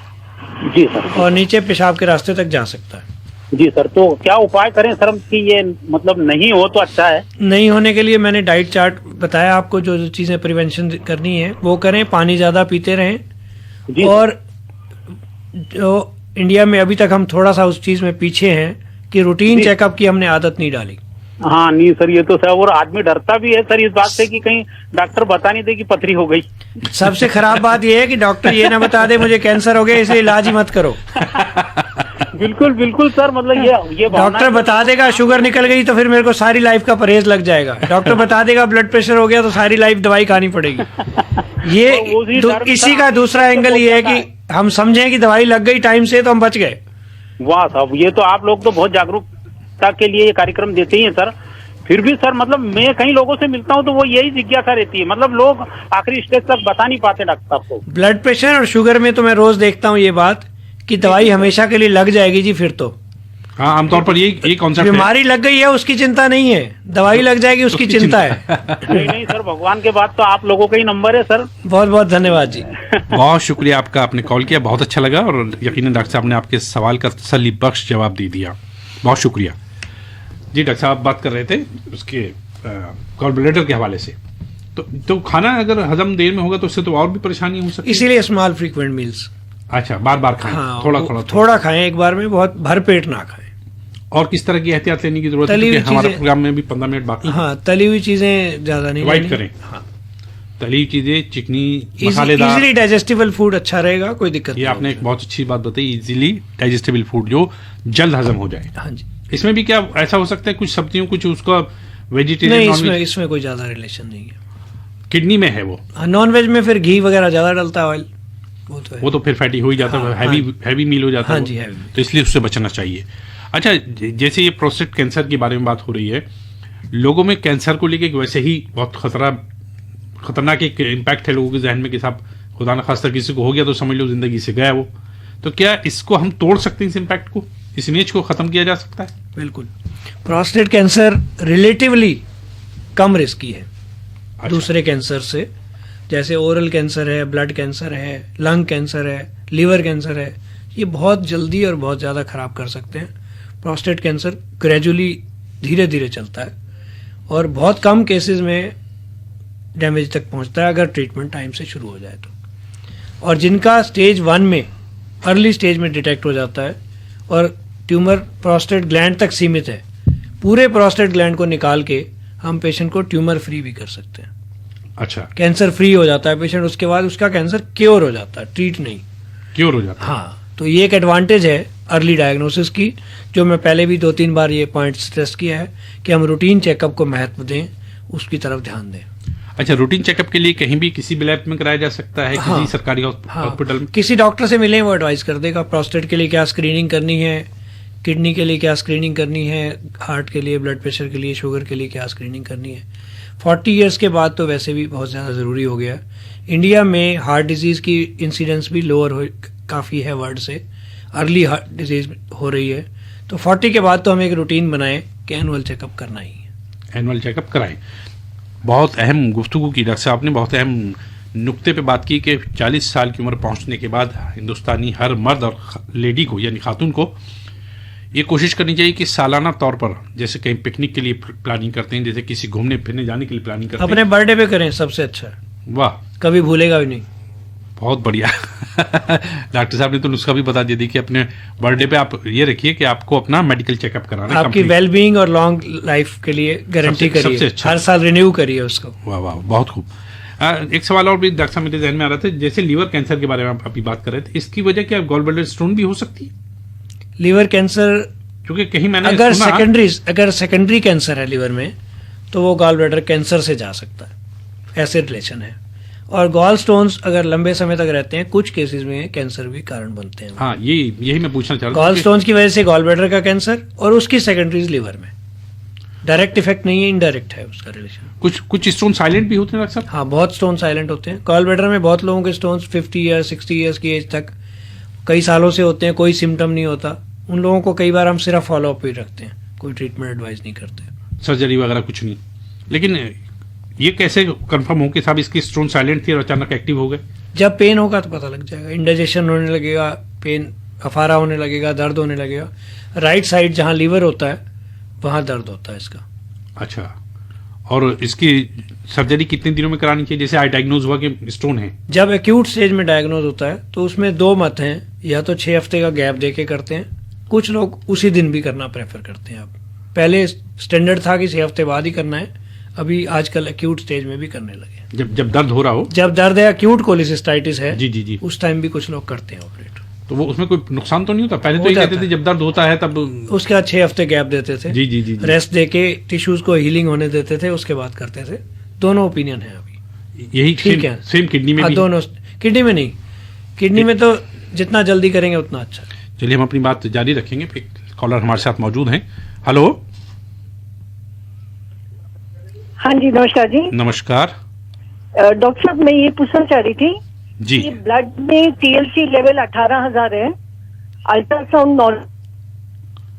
जी सर, और नीचे पेशाब के रास्ते तक जा सकता है। जी सर। तो क्या उपाय करें सर कि ये मतलब नहीं हो तो अच्छा है? नहीं होने के लिए मैंने डाइट चार्ट बताया आपको, जो जो चीजें प्रिवेंशन करनी है वो करें, पानी ज्यादा पीते रहें। और जो इंडिया में अभी तक हम थोड़ा सा उस चीज में पीछे हैं कि रूटीन चेकअप की हमने आदत नहीं डाली। हाँ नहीं सर, ये तो सर, और आदमी डरता भी है सर इस बात से कि कहीं डॉक्टर बता नहीं दे कि पथरी हो गई। सबसे खराब बात यह है कि डॉक्टर ये ना बता दे मुझे कैंसर हो गया इसलिए इलाज ही मत करो। बिल्कुल बिल्कुल सर, मतलब ये डॉक्टर बता देगा शुगर निकल गई तो फिर मेरे को सारी लाइफ का परहेज लग जाएगा। डॉक्टर बता देगा ब्लड प्रेशर हो गया तो सारी लाइफ दवाई खानी पड़ेगी। ये इसी का दूसरा एंगल ये है कि हम समझें कि दवाई लग गई टाइम से तो हम बच गए। वाह साहब, ये तो आप लोग तो बहुत जागरूकता के लिए ये कार्यक्रम देते ही हैं सर। फिर भी सर मतलब मैं कई लोगों से मिलता हूँ तो वो यही जिज्ञासा रहती है, मतलब लोग आखिरी स्टेज तक बता नहीं पाते डॉक्टर साहब को। ब्लड प्रेशर और शुगर में तो मैं रोज देखता हूँ ये बात कि दवाई हमेशा के लिए लग जाएगी जी, फिर तो हाँ आमतौर पर यही कॉन्सेप्ट है। बीमारी लग गई है उसकी चिंता नहीं है, दवाई लग जाएगी उसकी चिंता है। नहीं सर, भगवान के बाद तो आप लोगों का ही नंबर है सर। बहुत बहुत धन्यवाद जी। बहुत शुक्रिया आपका, आपने कॉल किया, बहुत अच्छा लगा और यकीनन डॉक्टर साहब ने आपके सवाल का तसल्ली बख्श जवाब दे दिया। बहुत शुक्रिया जी। डॉक्टर साहब बात कर रहे थे उसके गॉल ब्लैडर के हवाले से। तो खाना अगर हजम देर में होगा तो उससे तो और भी परेशानी हो सकती है, इसीलिए स्मॉल फ्रीक्वेंट मील्स। अच्छा, बार बार खाएं। हाँ, थोड़ा खाएं एक बार में, बहुत भर पेट ना खाएं। और किस तरह की एहतियात लेने की जरूरत है? हमारे प्रोग्राम में भी 15 मिनट बाकी। हाँ, तली हुई चीजें ज्यादा नहीं अवॉइड करें। हाँ। तली हुई चीजें, चिकनी, मसालेदार, इजीली डाइजेस्टेबल फूड अच्छा रहेगा, कोई दिक्कत ये आपने एक बहुत अच्छी बात बताई, इजीली डाइजेस्टेबल फूड जो जल्द हजम हो जाए। हाँ जी। इसमें भी क्या ऐसा हो सकता है कुछ सब्जियों, कुछ उसका वेजिटेरियन? नहीं, इसमें कोई ज्यादा रिलेशन नहीं है। किडनी में है वो। नॉन वेज में फिर घी वगैरह ज्यादा डलता है, ऑयल, वो तो फिर फैटी हो ही जाता है, हैवी मील हो जाता है। हाँ जी, हैवी। तो इसलिए उससे बचना चाहिए। अच्छा, जैसे ये प्रोस्टेट कैंसर के बारे में बात हो रही है, लोगों में कैंसर को लेके वैसे ही बहुत खतरनाक एक इम्पैक्ट है लोगों के जहन में कि साहब खुदा न खास्ता किसी को हो गया तो समझ लो जिंदगी से गया वो। तो क्या इसको हम तोड़ सकते हैं, इस इम्पैक्ट को, इस इमेज को खत्म किया जा सकता है? बिल्कुल। प्रोस्टेट कैंसर रिलेटिवली कम रिस्की है दूसरे कैंसर से, जैसे ओरल कैंसर है, ब्लड कैंसर है, लंग कैंसर है, लीवर कैंसर है। ये बहुत जल्दी और बहुत ज़्यादा खराब कर सकते हैं। प्रोस्टेट कैंसर ग्रेजुअली धीरे धीरे चलता है और बहुत कम केसेस में डैमेज तक पहुंचता है अगर ट्रीटमेंट टाइम से शुरू हो जाए तो। और जिनका स्टेज 1 में, अर्ली स्टेज में डिटेक्ट हो जाता है और ट्यूमर प्रोस्टेट ग्लैंड तक सीमित है, पूरे प्रोस्टेट ग्लैंड को निकाल के हम पेशेंट को ट्यूमर फ्री भी कर सकते हैं। अच्छा, कैंसर फ्री हो जाता है पेशेंट, उसके बाद उसका कैंसर क्योर हो जाता है, ट्रीट नहीं, क्योर हो जाता है। हाँ, तो ये एक एडवांटेज है अर्ली डायग्नोसिस की, जो मैं पहले भी 2-3 बार ये पॉइंट स्ट्रेस किया है कि हम रूटीन चेकअप को महत्व दें, उसकी तरफ ध्यान दें। अच्छा, रूटीन चेकअप के लिए कहीं भी किसी भी लैब में कराया जा सकता है? किसी सरकारी हॉस्पिटल में? किसी डॉक्टर से मिले, वो एडवाइस कर देगा प्रोस्टेट के लिए क्या स्क्रीनिंग करनी है, किडनी के लिए क्या स्क्रीनिंग करनी है, हार्ट के लिए, ब्लड प्रेशर के लिए, शुगर के लिए क्या स्क्रीनिंग करनी है। 40 ईयर्स के बाद तो वैसे भी बहुत ज़्यादा ज़रूरी हो गया। इंडिया में हार्ट डिजीज़ की इंसिडेंस भी लोअर हो काफ़ी है वर्ल्ड से, अर्ली हार्ट डिजीज़ हो रही है। तो 40 के बाद तो हम एक रूटीन बनाएं कि एनुअल चेकअप करना ही है। एनुअल चेकअप कराएं। बहुत अहम गुफ्तगू की डॉक्टर साहब ने, बहुत अहम नुक्ते पे बात की कि 40 साल की उम्र पहुंचने के बाद हिंदुस्तानी हर मर्द और लेडी को, यानी खातून को, ये कोशिश करनी चाहिए कि सालाना तौर पर, जैसे कहीं पिकनिक के लिए प्लानिंग करते हैं, जैसे किसी घूमने फिरने जाने के लिए प्लानिंग करते हैं, अपने बर्थडे पे करें, सबसे अच्छा है। वाह, कभी भूलेगा भी नहीं। बहुत बढ़िया। डॉक्टर साहब ने तो नुस्खा भी बता दिया। देखिए, अपने बर्थडे पे आप ये रखिए कि आपको अपना मेडिकल चेकअप कराना है, आपकी वेलबींग और लॉन्ग लाइफ के लिए गारंटी करिए, सबसे अच्छा, हर साल रिन्यू करिए उसको। वाह वाह, बहुत खूब। एक सवाल और भी डॉक्टर साहब मेरे जहन में आ रहा था, जैसे लीवर कैंसर के बारे में आप अभी बात कर रहे थे, इसकी वजह क्या गॉल ब्लैडर स्टोन भी हो सकती है? लीवर कैंसर, क्योंकि कहीं मैंने अगर सेकेंडरी कैंसर है लीवर में, तो वो गॉल ब्लैडर कैंसर से जा सकता है, ऐसे रिलेशन है। और गॉल स्टोन्स अगर लंबे समय तक रहते हैं, कुछ केसेस में कैंसर भी कारण बनते हैं। हाँ, यही मैं पूछना चाह रहा था। गॉल स्टोन्स की वजह से गॉल ब्लैडर का कैंसर और उसकी सेकेंडरीज लीवर में, डायरेक्ट इफेक्ट नहीं है, इनडायरेक्ट है उसका रिलेशन। कुछ स्टोन साइलेंट भी होते हैं डॉक्टर साहब? हाँ, बहुत स्टोन साइलेंट होते हैं। गॉल ब्लैडर में बहुत लोगों के स्टोन्स 50 ईयर्स 60 ईयर्स की एज तक, कई सालों से होते हैं, कोई सिम्टम नहीं होता। उन लोगों को कई बार हम सिर्फ फॉलोअप भी रखते हैं, कोई ट्रीटमेंट एडवाइस नहीं करते, सर्जरी वगैरह कुछ नहीं। लेकिन ये कैसे कंफर्म हो कि साहब इसकी स्टोन साइलेंट थी और अचानक एक्टिव हो गए? जब पेन होगा तो पता लग जाएगा, इंडाइजेशन होने लगेगा, पेन अफारा होने लगेगा, दर्द होने लगेगा। राइट साइड जहाँ लीवर होता है वहाँ दर्द होता है इसका। अच्छा, और इसकी सर्जरी कितने दिनों में करानी चाहिए? जैसे आई डायग्नोज हुआ कि स्टोन है, जब एक्यूट स्टेज में डायग्नोज होता है तो उसमें 2 मत हैं, या तो 6 हफ्ते का गैप देके करते हैं, कुछ लोग उसी दिन भी करना प्रेफर करते हैं। अब पहले स्टैंडर्ड था कि 6 हफ्ते बाद ही करना है, अभी आजकल एक्यूट स्टेज में भी करने लगे। जब दर्द हो रहा हो, जब दर्द है, एक्यूट कोलिसिस्टाइटिस है, जी, उस टाइम भी कुछ लोग करते हैं ऑपरेट। तो वो उसमें कोई नुकसान तो नहीं होता? पहले तो ये कहते थे जब दर्द होता है तब, उसके बाद 6 हफ्ते गैप देते थे, जी, रेस्ट देके टिश्यूज को हीलिंग होने देते थे, उसके बाद करते थे। दोनों ओपिनियन है अभी। यही ठीक है, सेम किडनी में भी? दोनों, किडनी में नहीं, किडनी में तो जितना जल्दी करेंगे उतना अच्छा। चलिए, हम अपनी बात जारी रखेंगे। कॉलर हमारे साथ मौजूद हैं। हेलो। हाँ जी, नमस्कार जी। नमस्कार डॉक्टर साहब, मैं ये पूछना चाह रही थी जी, कि ब्लड में TLC लेवल 18,000 है, अल्ट्रासाउंड नॉर्मल,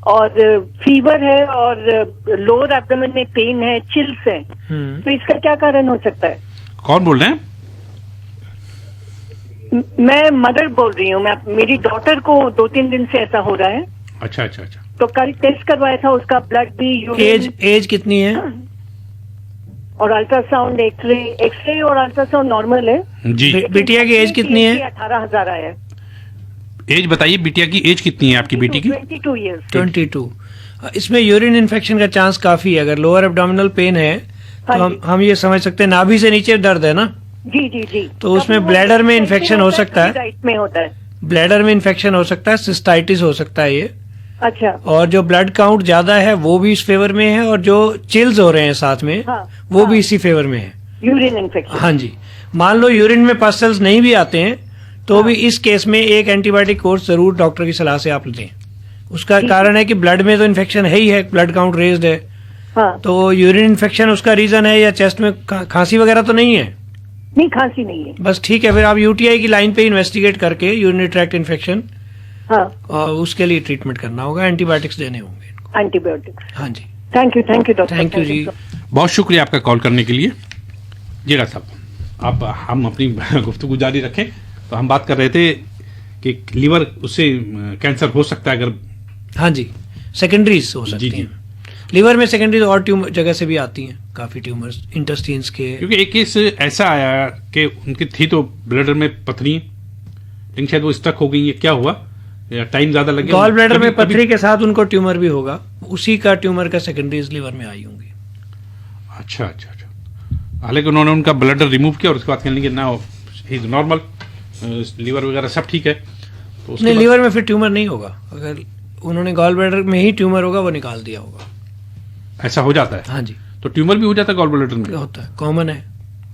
और फीवर है, और लोअर एब्डोमेन में पेन है, चिल्स है, तो इसका क्या कारण हो सकता है? कौन बोल रहे हैं? मैं मदर बोल रही हूँ। मेरी डॉटर को 2-3 दिन से ऐसा हो रहा है। अच्छा, तो कल टेस्ट करवाया था, उसका ब्लड भी, एज कितनी है? और अल्ट्रासाउंड, एक्सरे और अल्ट्रासाउंड नॉर्मल है जी। बिटिया की एज कितनी है? 18,000 आया है। एज बताइए, बिटिया की एज कितनी है आपकी बेटी की? 22 ईयर्स। 22। इसमें यूरिन इन्फेक्शन का चांस काफी है। अगर लोअर एब्डोमिनल पेन है तो हम ये समझ सकते हैं, नाभि से नीचे दर्द है ना, जी जी जी। तो उसमें ब्लैडर में इन्फेक्शन हो सकता है, डाइट में होता है। ब्लैडर में इन्फेक्शन हो सकता है, सिस्टाइटिस हो सकता है ये। अच्छा। और जो ब्लड काउंट ज्यादा है वो भी इस फेवर में है, और जो चिल्स हो रहे हैं साथ में वो भी इसी फेवर में है, यूरिन इन्फेक्शन। हाँ जी। मान लो यूरिन में पस्टल्स नहीं भी आते हैं तो भी इस केस में एक एंटीबायोटिक कोर्स जरूर डॉक्टर की सलाह से आप लें। उसका कारण है कि ब्लड में तो इन्फेक्शन है ही है, ब्लड काउंट रेज्ड है। तो यूरिन इन्फेक्शन उसका रीजन है, या चेस्ट में खांसी वगैरह तो नहीं है? नहीं, खांसी नहीं है। बस ठीक है, फिर आप यूटीआई की लाइन पे इन्वेस्टिगेट करके यूरिनरी ट्रैक्ट इन्फेक्शन, और उसके लिए ट्रीटमेंट करना होगा, एंटीबायोटिक्स देने होंगे इनको। एंटीबायोटिक्स, हाँ जी। Thank you doctor. Thank you जी, बहुत शुक्रिया आपका कॉल करने के लिए। जी डॉक्टर साहब, आप हम अपनी गुफ्तगू जारी रखें। तो हम बात कर रहे थे कि लीवर उससे कैंसर हो सकता है अगर, हाँ जी, सेकेंडरीज हो सकती हैं लीवर में। सेकेंडरीज और ट्यूमर जगह से भी आती हैं, काफी ट्यूमर्स इंटेस्टाइन्स के। क्योंकि एक केस ऐसा आया कि उनकी थी तो ब्लडर में पथरी, लेकिन शायद वो स्टक हो गई है, क्या हुआ या टाइम ज्यादा लग गया? गॉल ब्लैडर में पथरी के साथ उनको ट्यूमर भी होगा, उसी का ट्यूमर का सेकेंडरीज लीवर में आई होंगी। अच्छा अच्छा अच्छा। हालांकि उन्होंने उनका ब्लडर रिमूव किया और उसके बाद कहने लगे ना ही नॉर्मल, लीवर वगैरह सब ठीक है। तो नहीं, लीवर में फिर ट्यूमर नहीं होगा। अगर उन्होंने गॉल ब्लैडर में ही ट्यूमर होगा, वो निकाल दिया होगा। ऐसा हो जाता है? हाँ जी। तो ट्यूमर भी हो जाता है गॉल ब्लैडर में? होता है, कॉमन है,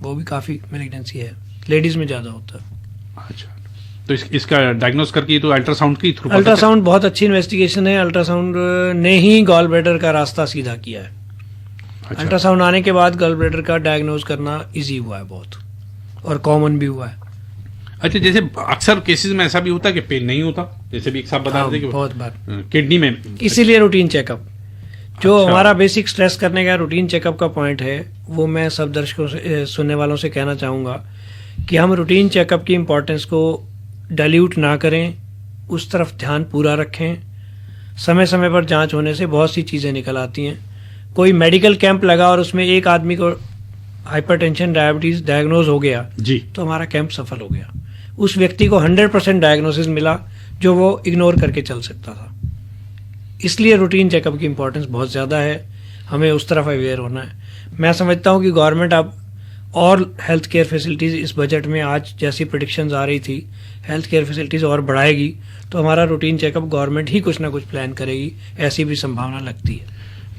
वो भी काफी मैलिग्नेंसी है, लेडीज में ज्यादा होता है। अच्छा, तो इसका डायग्नोस करके तो अल्ट्रासाउंड के थ्रू? अल्ट्रासाउंड बहुत अच्छी इन्वेस्टिगेशन है, अल्ट्रासाउंड ने ही गॉल ब्लैडर का रास्ता सीधा किया है। अच्छा। अल्ट्रासाउंड आने के बाद गॉल ब्लैडर का डायग्नोज करना इजी हुआ है बहुत, और कॉमन भी हुआ है। अच्छा, जैसे अक्सर केसेस में ऐसा भी होता है कि पेन नहीं होता, जैसे भी एक साहब बता रहे थे कि बहुत बार किडनी में, इसीलिए रूटीन चेकअप जो हमारा बेसिक स्ट्रेस करने का रूटीन चेकअप का पॉइंट है, वो मैं सब दर्शकों से, सुनने वालों से कहना चाहूँगा कि हम रूटीन चेकअप की इम्पोर्टेंस को डाइल्यूट ना करें, उस तरफ ध्यान पूरा रखें। समय समय पर जांच होने से बहुत सी चीज़ें निकल आती हैं। कोई मेडिकल कैंप लगा और उसमें एक आदमी को हाइपरटेंशन, डायबिटीज़ डायग्नोज हो गया जी, तो हमारा कैंप सफल हो गया। उस व्यक्ति को 100% डायग्नोसिस मिला जो वो इग्नोर करके चल सकता था। इसलिए रूटीन चेकअप की इम्पोर्टेंस बहुत ज़्यादा है, हमें उस तरफ अवेयर होना है। मैं समझता हूँ कि गवर्नमेंट अब और हेल्थ केयर फैसिलिटीज़ इस बजट में, आज जैसी प्रेडिक्शंस आ रही थी, हेल्थ केयर फैसिलिटीज़ और बढ़ाएगी, तो हमारा रूटीन चेकअप गवर्नमेंट ही कुछ ना कुछ प्लान करेगी, ऐसी भी संभावना लगती है।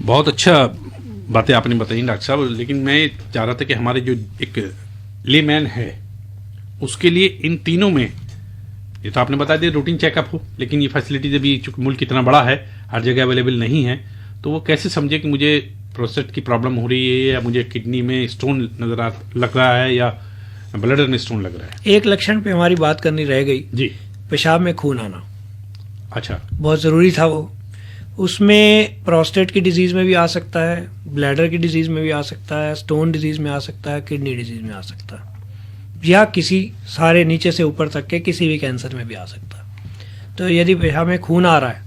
बहुत अच्छा बातें आपने बताई डॉक्टर साहब, लेकिन मैं चाह रहा था कि हमारे जो एक लेमैन है उसके लिए इन तीनों में, ये तो आपने बता दिया रूटीन चेकअप हो, लेकिन ये फैसिलिटीज अभी चूंकि मुल्क इतना बड़ा है, हर जगह अवेलेबल नहीं है, तो वो कैसे समझे कि मुझे प्रोस्टेट की प्रॉब्लम हो रही है, या मुझे किडनी में स्टोन लग रहा है, या ब्लडर में स्टोन लग रहा है? एक लक्षण पे हमारी बात करनी रह गई जी, पेशाब में खून आना। अच्छा, बहुत ज़रूरी था वो। उसमें प्रोस्टेट की डिजीज में भी आ सकता है, ब्लैडर की डिजीज में भी आ सकता है, स्टोन डिजीज में आ सकता है, किडनी डिजीज में आ सकता है, या किसी सारे नीचे से ऊपर तक के किसी भी कैंसर में भी आ सकता है। तो यदि पेशाब में खून आ रहा है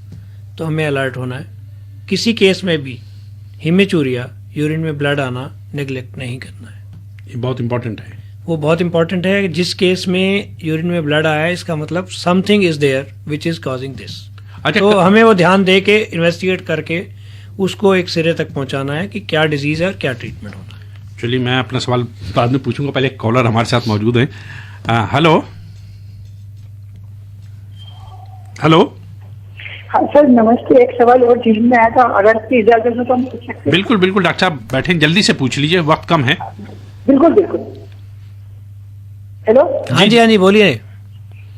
तो हमें अलर्ट होना है। किसी केस में भी हिमेचूरिया, यूरिन में ब्लड आना निगलेक्ट नहीं करना है। ये बहुत इंपॉर्टेंट है। वो बहुत इंपॉर्टेंट है। जिस केस में यूरिन में ब्लड आया है, इसका मतलब something is there which is causing this. तो हमें वो ध्यान दे के इन्वेस्टिगेट करके उसको एक सिरे तक पहुंचाना है कि क्या डिजीज है और क्या ट्रीटमेंट होना है। चलिए, मैं अपना सवाल बाद में पूछूंगा, पहले एक कॉलर हमारे साथ मौजूद है। Hello hello. हाँ सर, नमस्ते। एक सवाल और जीवन में आया था, अगर आपकी इजाजत हो तो हम पूछ सकते हैं? बिल्कुल बिल्कुल डॉक्टर साहब, बैठे, जल्दी से पूछ लीजिए, वक्त कम है। बिल्कुल बिल्कुल। हेलो। हाँ जी, हाँ जी, बोलिए।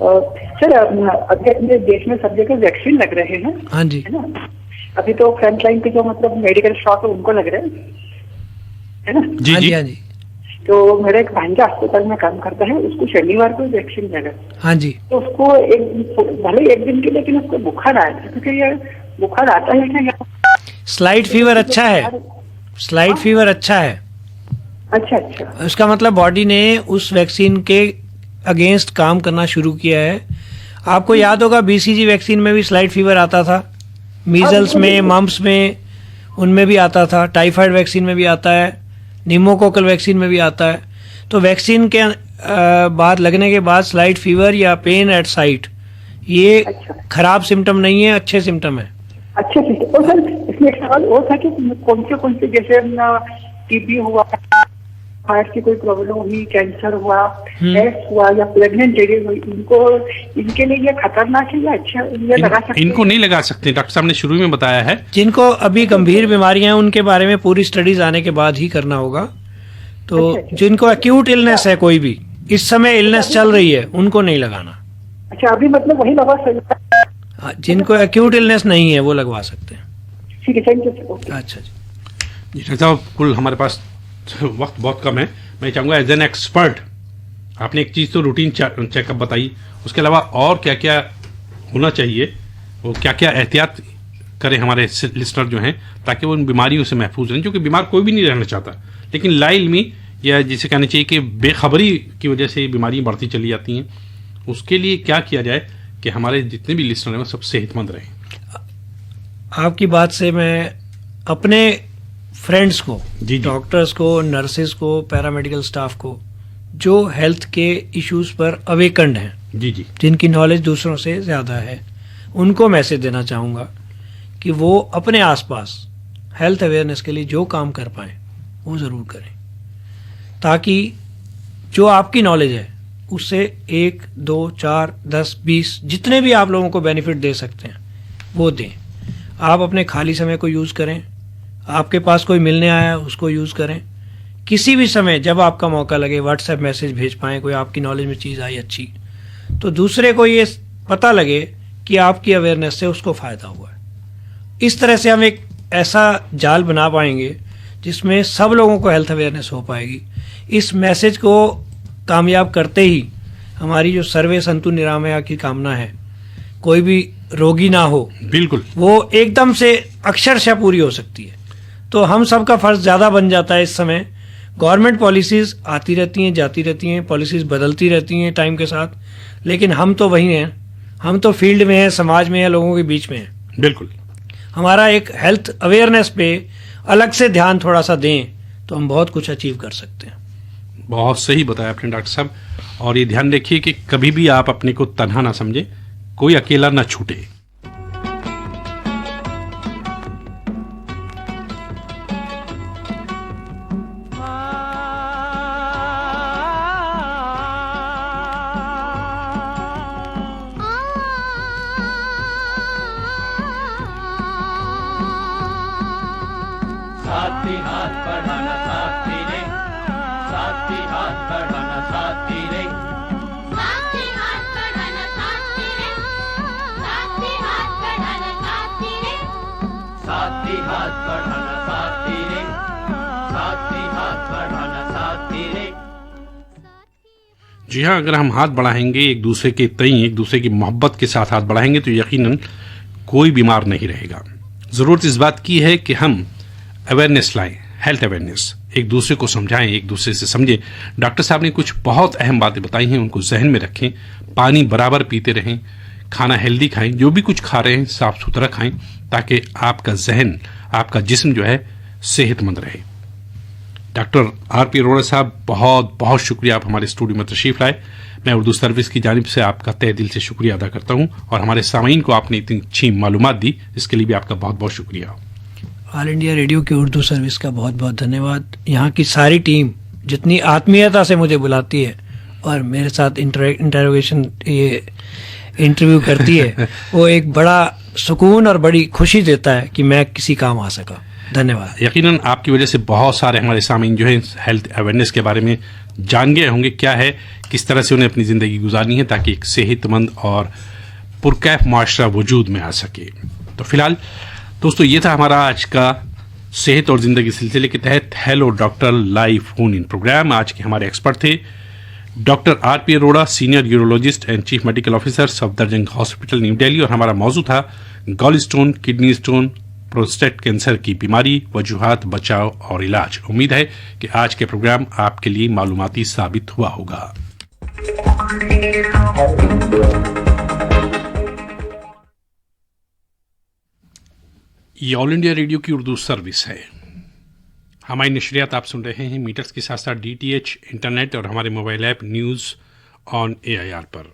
सर, अभी अपने देश में सब जगह वैक्सीन लग रहे हैं। हाँ जी, है ना। अभी तो फ्रंट लाइन पे जो मतलब मेडिकल स्टाफ है उनको लग रहे हैं, है ना। जी जी हाँ जी। तो मेरा एक भांजा अस्पताल में काम करता है, उसको शनिवार को वैक्सीन लगा। हाँ जी। तो उसको भले एक दिन के, लेकिन उसको बुखार आया था। क्योंकि ये बुखार आता है क्या? स्लाइड फीवर अच्छा है, स्लाइड फीवर अच्छा है। अच्छा अच्छा। उसका मतलब बॉडी ने उस वैक्सीन के अगेंस्ट काम करना शुरू किया है। आपको याद होगा BCG वैक्सीन में भी स्लाइड फीवर आता था, मीजल्स में, मम्प्स में, उनमें भी आता था, टाइफाइड वैक्सीन में भी आता है, निमोकोकल वैक्सीन में भी आता है। तो वैक्सीन के बाद लगने के बाद स्लाइड फीवर या पेन एट साइट, ये खराब सिम्टम नहीं है, अच्छे सिम्टम है। अच्छे सिम्टम। और सर, इसमें एक सवाल और था कि कौन से जैसे TB हुआ, हार्ट की कोई प्रॉब्लम हुई, कैंसर हुआ, एड्स हुआ या प्रेग्नेंट लेडीज हुई, इनके लिए ये खतरनाक है या अच्छा ये लगा सकते? इनको नहीं लगा सकते, डॉक्टर साहब ने शुरू में बताया है। जिनको अभी गंभीर बीमारियां हैं उनके बारे में पूरी स्टडीज आने के बाद ही करना होगा। तो जिनको एक्यूट इलनेस है, कोई भी इस समय इलनेस चल रही है, उनको नहीं लगाना। अच्छा, अभी मतलब वही लगा सकते? जिनको एक्यूट इलनेस नहीं है वो लगवा सकते हैं। ठीक है, थैंक यू। अच्छा जी डॉक्टर साहब, कुल हमारे पास वक्त बहुत कम है। मैं चाहूँगा एज एन एक्सपर्ट, आपने एक चीज़ तो रूटीन चेकअप बताई, उसके अलावा और क्या क्या होना चाहिए, वो क्या क्या एहतियात करें हमारे लिस्नर जो हैं, ताकि वो उन बीमारियों से महफूज रहें, क्योंकि बीमार कोई भी नहीं रहना चाहता, लेकिन लाइल्मी या जिसे कहना चाहिए कि बेखबरी की वजह से बीमारियाँ बढ़ती चली जाती हैं। उसके लिए क्या किया जाए कि हमारे जितने भी लिस्नर हैं वो सब सेहतमंद रहें? आपकी बात से मैं अपने फ्रेंड्स को, डॉक्टर्स को, नर्सेज को, पैरामेडिकल स्टाफ को, जो हेल्थ के इश्यूज पर अवेकंड हैं, जिनकी नॉलेज दूसरों से ज़्यादा है, उनको मैसेज देना चाहूँगा कि वो अपने आसपास हेल्थ अवेयरनेस के लिए जो काम कर पाएँ वो ज़रूर करें, ताकि जो आपकी नॉलेज है उससे 1, 2, 4, 10, 20 जितने भी आप लोगों को बेनिफिट दे सकते हैं वो दें। आप अपने खाली समय को यूज़ करें, आपके पास कोई मिलने आया उसको यूज़ करें, किसी भी समय जब आपका मौका लगे व्हाट्सएप मैसेज भेज पाएँ, कोई आपकी नॉलेज में चीज़ आई अच्छी, तो दूसरे को ये पता लगे कि आपकी अवेयरनेस से उसको फ़ायदा हुआ है। इस तरह से हम एक ऐसा जाल बना पाएंगे जिसमें सब लोगों को हेल्थ अवेयरनेस हो पाएगी। इस मैसेज को कामयाब करते ही हमारी जो सर्वे संतु निरामया की कामना है, कोई भी रोगी ना हो, बिल्कुल, वो एकदम से अक्षरशः पूरी हो सकती है। तो हम सबका फर्ज ज़्यादा बन जाता है इस समय। गवर्नमेंट पॉलिसीज़ आती रहती हैं, जाती रहती हैं, पॉलिसीज़ बदलती रहती हैं टाइम के साथ, लेकिन हम तो वही हैं, हम तो फील्ड में हैं, समाज में हैं, लोगों के बीच में हैं। बिल्कुल, हमारा एक हेल्थ अवेयरनेस पे अलग से ध्यान थोड़ा सा दें तो हम बहुत कुछ अचीव कर सकते हैं। बहुत सही बताया आपने डॉक्टर साहब, और ये ध्यान रखिए कि कभी भी आप अपने को तन्हा ना समझे, कोई अकेला ना छूटे। साथी हाथ बढ़ाना साथी रे, साथी हाथ बढ़ाना साथी रे, साथी हाथ बढ़ाना साथी रे, साथी हाथ बढ़ाना साथी रे, साथी हाथ बढ़ाना साथी रे, साथी हाथ बढ़ाना साथी रे। जी हाँ, अगर हम हाथ बढ़ाएंगे एक दूसरे के तई, एक दूसरे की मोहब्बत के साथ हाथ बढ़ाएंगे तो यकीनन कोई बीमार नहीं रहेगा। ज़रूरत इस बात की है कि हम अवेयरनेस लाएं, हेल्थ अवेयरनेस, एक दूसरे को समझाएं, एक दूसरे से समझें। डॉक्टर साहब ने कुछ बहुत अहम बातें बताई हैं, उनको जहन में रखें। पानी बराबर पीते रहें, खाना हेल्दी खाएं, जो भी कुछ खा रहे हैं साफ सुथरा खाएं, ताकि आपका जहन, आपका जिस्म जो है सेहतमंद रहे। Doctor R P. अरोड़ा साहब, बहुत बहुत शुक्रिया, आप हमारे स्टूडियो में तशरीफ लाए। मैं उर्दू सर्विस की जानिब से आपका तहे दिल से शुक्रिया अदा करता हूँ, और हमारे सामीन को आपने इतनी अच्छी मालूमात दी, इसके लिए भी आपका बहुत बहुत शुक्रिया। ऑल इंडिया रेडियो की उर्दू सर्विस का बहुत बहुत धन्यवाद। यहाँ की सारी टीम जितनी आत्मीयता से मुझे बुलाती है और मेरे साथ इंटरोगेशन ये इंटरव्यू करती है, वो एक बड़ा सुकून और बड़ी खुशी देता है कि मैं किसी काम आ सका। धन्यवाद। यकीनन आपकी वजह से बहुत सारे हमारे सामीन जो है हेल्थ अवेयरनेस के बारे में जान गए होंगे, क्या है, किस तरह से उन्हें अपनी ज़िंदगी गुजारनी है ताकि एक सेहतमंद और पुरकैफ माशरा वजूद में आ सके। तो फिलहाल दोस्तों, ये था हमारा आज का सेहत और ज़िंदगी सिलसिले के तहत hello doctor live phone in programme. आज के हमारे एक्सपर्ट थे doctor R P. Arora, senior urologist and chief medical officer, Safdarjung hospital, New Delhi, और हमारा मौजू था gallstone, kidney stone, prostate cancer की बीमारी, वजूहात, बचाव और इलाज। उम्मीद है कि आज के प्रोग्राम आपके लिए मालूमाती साबित हुआ होगा। ये ऑल इंडिया रेडियो की उर्दू सर्विस है। हमारी नशरियात आप सुन रहे हैं मीटर्स के साथ साथ DTH, इंटरनेट और हमारे mobile app news on AIR पर।